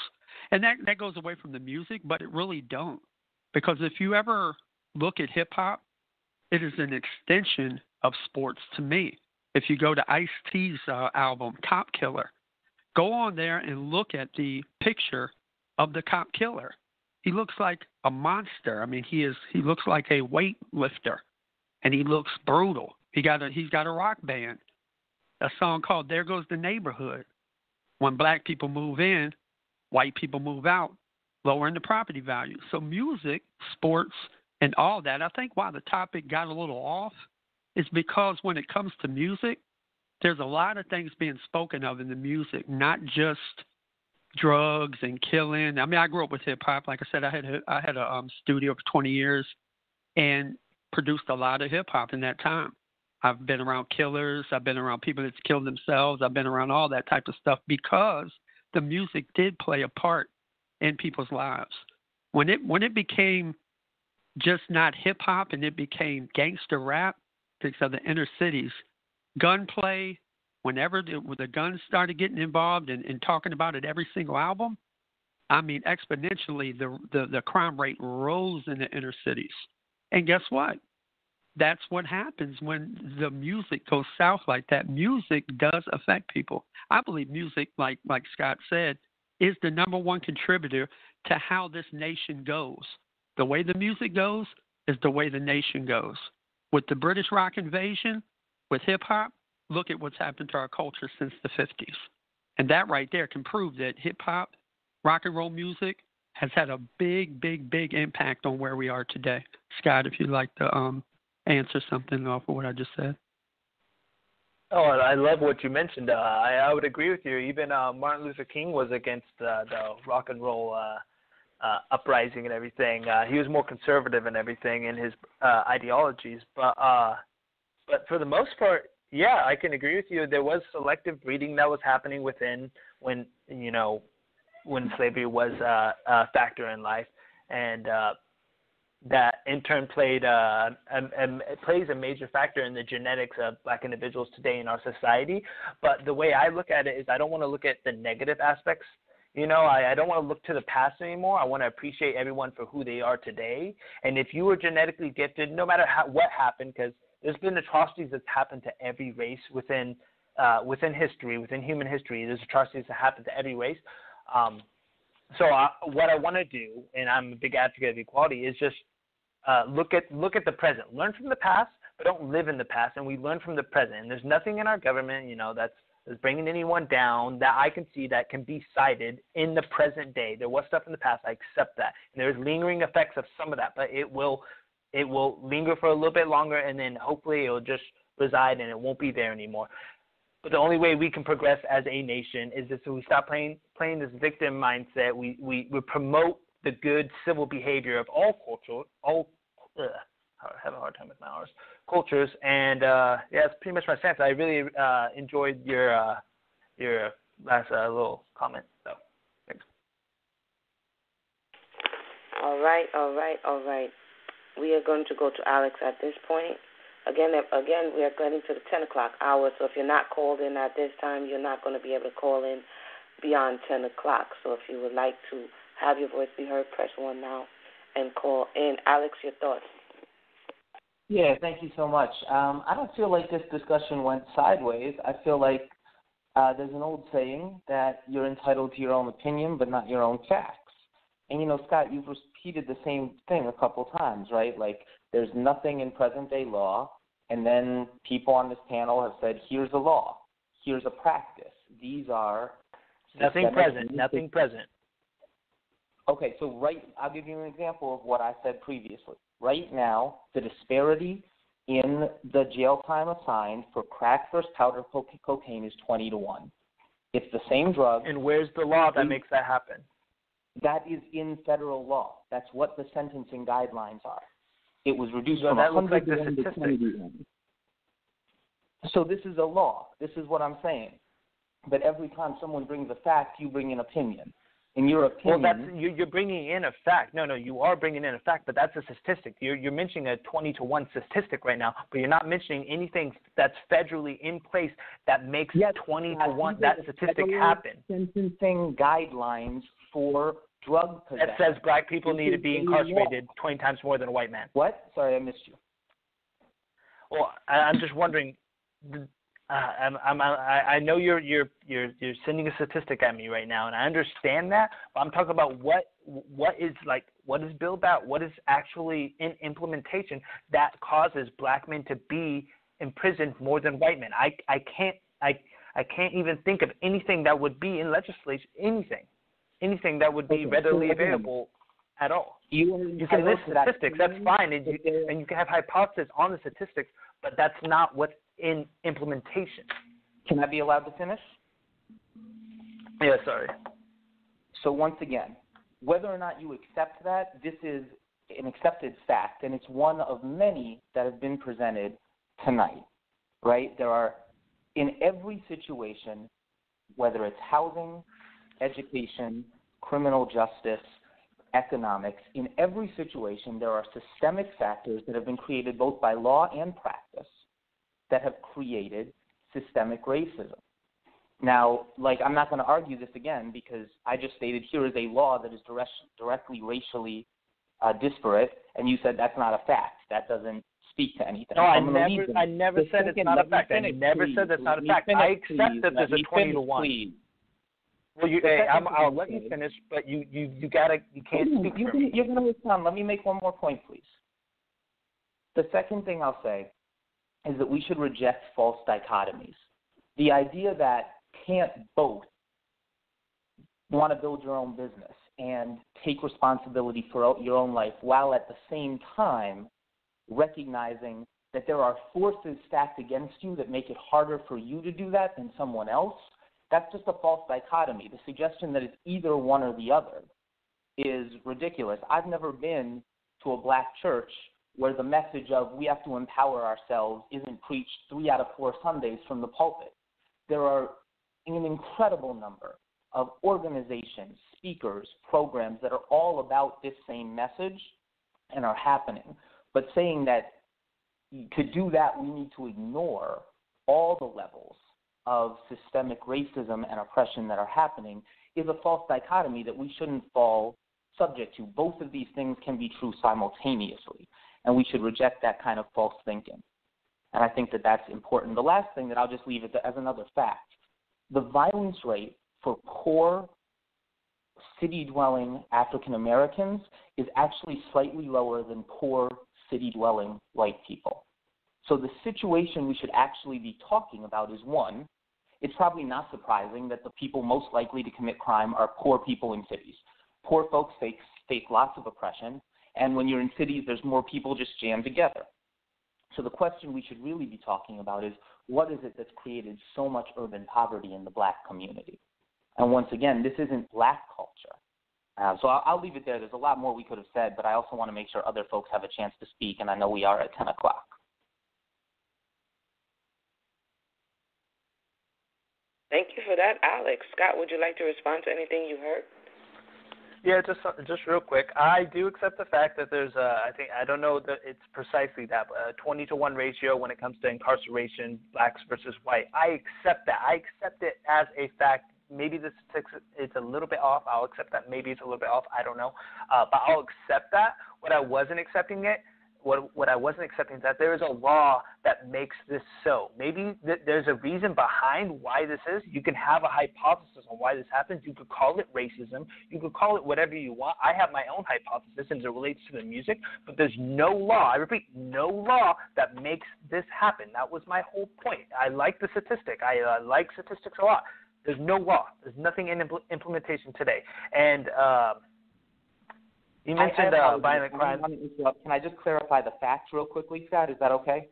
And that goes away from the music, but it really don't. Because if you ever look at hip-hop, it is an extension of sports to me. If you go to Ice-T's album, Cop Killer, go on there and look at the picture of the cop killer. He looks like a monster. I mean, he looks like a weightlifter, and he looks brutal. He's got a rock band, a song called "There Goes the Neighborhood." When black people move in, white people move out, lowering the property value. So music, sports, and all that. I think why the topic got a little off is because when it comes to music, there's a lot of things being spoken of in the music, not just drugs and killing. I mean, I grew up with hip hop. Like I said, I had a studio for 20 years and produced a lot of hip hop in that time. I've been around killers. I've been around people that's killed themselves. I've been around all that type of stuff because the music did play a part in people's lives. When it became just not hip hop and it became gangster rap, because of the inner cities, gunplay, whenever the guns started getting involved and talking about it every single album, I mean, exponentially, the crime rate rose in the inner cities. And guess what? That's what happens when the music goes south like that. Music does affect people. I believe music, like Scott said, is the number one contributor to how this nation goes. The way the music goes is the way the nation goes. With the British rock invasion, with hip-hop, look at what's happened to our culture since the 50s. And that right there can prove that hip-hop, rock and roll music has had a big, big, big impact on where we are today. Scott, if you'd like to answer something off of what I just said. Oh, I love what you mentioned. I would agree with you. Even Martin Luther King was against the rock and roll uprising and everything. He was more conservative and everything in his ideologies. But for the most part, yeah, I can agree with you. There was selective breeding that was happening within when slavery was a factor in life, and that in turn plays a major factor in the genetics of black individuals today in our society. But the way I look at it is I don't want to look at the negative aspects. I don't want to look to the past anymore. I want to appreciate everyone for who they are today. And if you were genetically gifted, no matter what happened, because there's been atrocities that's happened to every race within history, within human history. There's atrocities that happen to every race. So what I want to do, and I'm a big advocate of equality, is just look at the present. Learn from the past, but don't live in the past. And we learn from the present. And there's nothing in our government, that's bringing anyone down that I can see that can be cited in the present day. There was stuff in the past. I accept that. And there's lingering effects of some of that, but it will linger for a little bit longer, and then hopefully it will just reside and it won't be there anymore. But the only way we can progress as a nation is if we stop playing this victim mindset. We promote the good civil behavior of all have a hard time with ours cultures, and yeah, that's pretty much my stance. I really enjoyed your last little comment. So, thanks. All right. We are going to go to Alex at this point. Again, we are getting to the 10 o'clock hour, so if you're not called in at this time, you're not going to be able to call in beyond 10 o'clock. So if you would like to have your voice be heard, press 1 now and call in. Alex, your thoughts? Yeah, thank you so much. I don't feel like this discussion went sideways. I feel like there's an old saying that you're entitled to your own opinion, but not your own facts. And, Scott, you've repeated the same thing a couple times, right? Like, there's nothing in present-day law, and then people on this panel have said, here's a law, here's a practice. These are... Nothing present. Okay, so I'll give you an example of what I said previously. Right now, the disparity in the jail time assigned for crack versus powder cocaine is 20-1. It's the same drug. And where's the law that makes that happen? That is in federal law. That's what the sentencing guidelines are. It was reduced from that 100 looks like to the 1 to statistic. 20-1. So this is a law. This is what I'm saying. But every time someone brings a fact, you bring an opinion. In your opinion... Well, you're bringing in a fact. No, you are bringing in a fact, but that's a statistic. You're mentioning a 20-1 statistic right now, but you're not mentioning anything that's federally in place that makes 20-1 that statistic happen. Sentencing guidelines for drug possession. That says black people need to be incarcerated 20 times more than a white man. What? Sorry, I missed you. Well, I'm just wondering... I know you're sending a statistic at me right now, and I understand that. But I'm talking about what is billed about, what is actually in implementation that causes black men to be imprisoned more than white men. I can't even think of anything that would be in legislation. Anything that would be readily available at all. You can list statistics, that's fine, and you can have hypotheses on the statistics, but that's not what's in implementation. Can I be allowed to finish? Yeah, sorry. So once again, whether or not you accept that, this is an accepted fact, and it's one of many that have been presented tonight, right? There are, in every situation, whether it's housing, education, criminal justice, economics, in every situation there are systemic factors that have been created both by law and practice that have created systemic racism. Now, I'm not going to argue this again because I just stated here is a law that is directly racially disparate, and you said that's not a fact. That doesn't speak to anything. No, I never said it's not a fact. I never said that's not a fact. I accept that there's a 20-1. Well, I'll let you finish, but you can't speak for me. You're going to respond. Let me make one more point, please. The second thing I'll say is that we should reject false dichotomies. The idea that can't both want to build your own business and take responsibility for your own life while at the same time recognizing that there are forces stacked against you that make it harder for you to do that than someone else, that's just a false dichotomy. The suggestion that it's either one or the other is ridiculous. I've never been to a black church where the message of we have to empower ourselves isn't preached 3 out of 4 Sundays from the pulpit. There are an incredible number of organizations, speakers, programs that are all about this same message and are happening. But saying that to do that we need to ignore all the levels of systemic racism and oppression that are happening is a false dichotomy that we shouldn't fall subject to. Both of these things can be true simultaneously, and we should reject that kind of false thinking. And I think that that's important. The last thing that I'll just leave as another fact, the violence rate for poor city-dwelling African Americans is actually slightly lower than poor city-dwelling white people. So the situation we should actually be talking about is, one, it's probably not surprising that the people most likely to commit crime are poor people in cities. Poor folks face lots of oppression, and when you're in cities, there's more people just jammed together. So the question we should really be talking about is, what is it that's created so much urban poverty in the black community? And once again, this isn't black culture. So I'll leave it there. There's a lot more we could have said, but I also want to make sure other folks have a chance to speak, and I know we are at 10 o'clock. Thank you for that, Alex. Scott, would you like to respond to anything you heard? Yeah, just real quick. I do accept the fact that there's I don't know that it's precisely that, but a 20-to-1 ratio when it comes to incarceration, blacks versus white. I accept that. I accept it as a fact. Maybe the statistics it's a little bit off. I'll accept that. Maybe it's a little bit off. I don't know, but I'll accept that. What I wasn't accepting is that there is a law that makes this so. Maybe there's a reason behind why this is. You can have a hypothesis on why this happens. You could call it racism. You could call it whatever you want. I have my own hypothesis as it relates to the music, but there's no law, I repeat, no law that makes this happen. That was my whole point. I like the statistic. I like statistics a lot. There's no law. There's nothing in implementation today. And you mentioned violent crime. Can I just clarify the facts real quickly, Scott? Is that okay?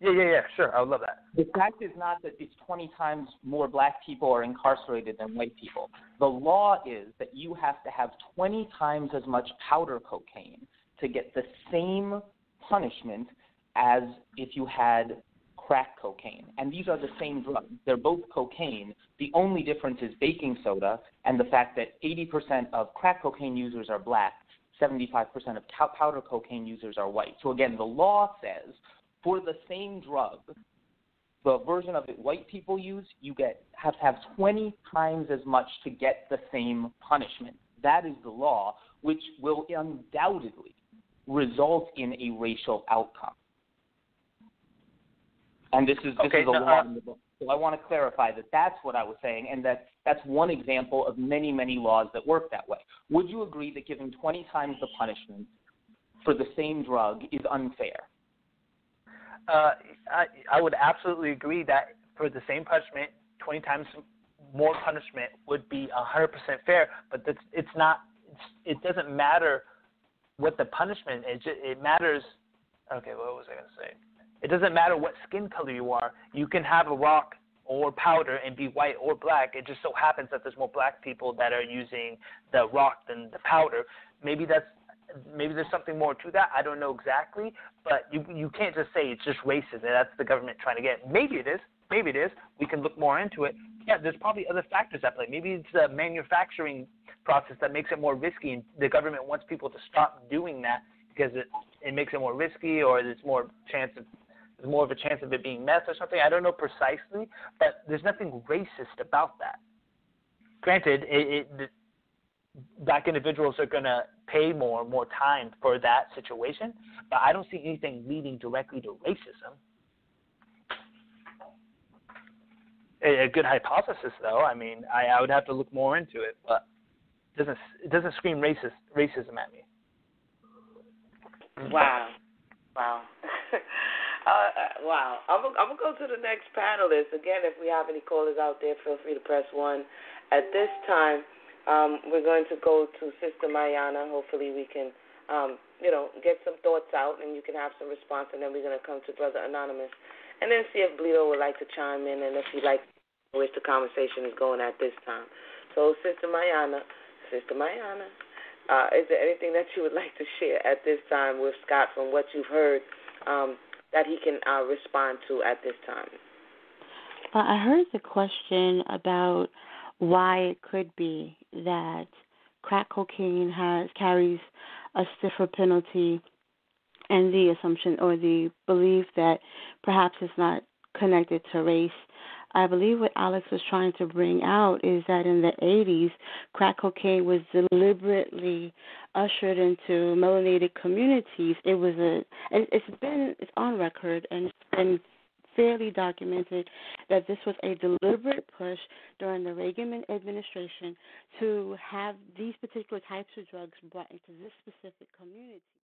Yeah, sure. I would love that. The fact is not that it's 20 times more black people are incarcerated than white people. The law is that you have to have 20 times as much powder cocaine to get the same punishment as if you had crack cocaine. And these are the same drugs. They're both cocaine. The only difference is baking soda and the fact that 80% of crack cocaine users are black, 75% of powder cocaine users are white. So again, the law says for the same drug, the version of it white people use, you have to have 20 times as much to get the same punishment. That is the law, which will undoubtedly result in a racial outcome. And this is a law in the book. So I want to clarify that that's what I was saying, and that's one example of many, many laws that work that way. Would you agree that giving 20 times the punishment for the same drug is unfair? I would absolutely agree that for the same punishment, 20 times more punishment would be 100% fair, but it's not. It doesn't matter what the punishment is. It matters. Okay, what was I going to say? It doesn't matter what skin color you are. You can have a rock or powder and be white or black. It just so happens that there's more black people that are using the rock than the powder. Maybe there's something more to that. I don't know exactly, but you can't just say it's just racist and that's the government trying to get. Maybe it is. We can look more into it. Yeah, there's probably other factors at play. Maybe it's the manufacturing process that makes it more risky, and the government wants people to stop doing that because it makes it more risky, or there's more of a chance of it being meth or something. I don't know precisely, but there's nothing racist about that. Granted, black individuals are going to pay more time for that situation, but I don't see anything leading directly to racism. A good hypothesis, though. I mean, I would have to look more into it, but it doesn't scream racism at me. Wow. Wow. I'm gonna go to the next panelist. Again, if we have any callers out there, feel free to press 1. At this time, we're going to go to Sister Mayanah. Hopefully we can, get some thoughts out, and you can have some response, and then we're going to come to Brother Anonymous, and then see if Bleedo would like to chime in, and if he'd like to which the conversation is going at this time. So, Sister Mayanah, is there anything that you would like to share at this time with Scott from what you've heard that he can respond to at this time? I heard the question about why it could be that crack cocaine carries a stiffer penalty, and the assumption or the belief that perhaps it's not connected to race. I believe what Alex was trying to bring out is that in the 80s, crack cocaine was deliberately ushered into melanated communities. It's on record, and it's been fairly documented that this was a deliberate push during the Reagan administration to have these particular types of drugs brought into this specific community.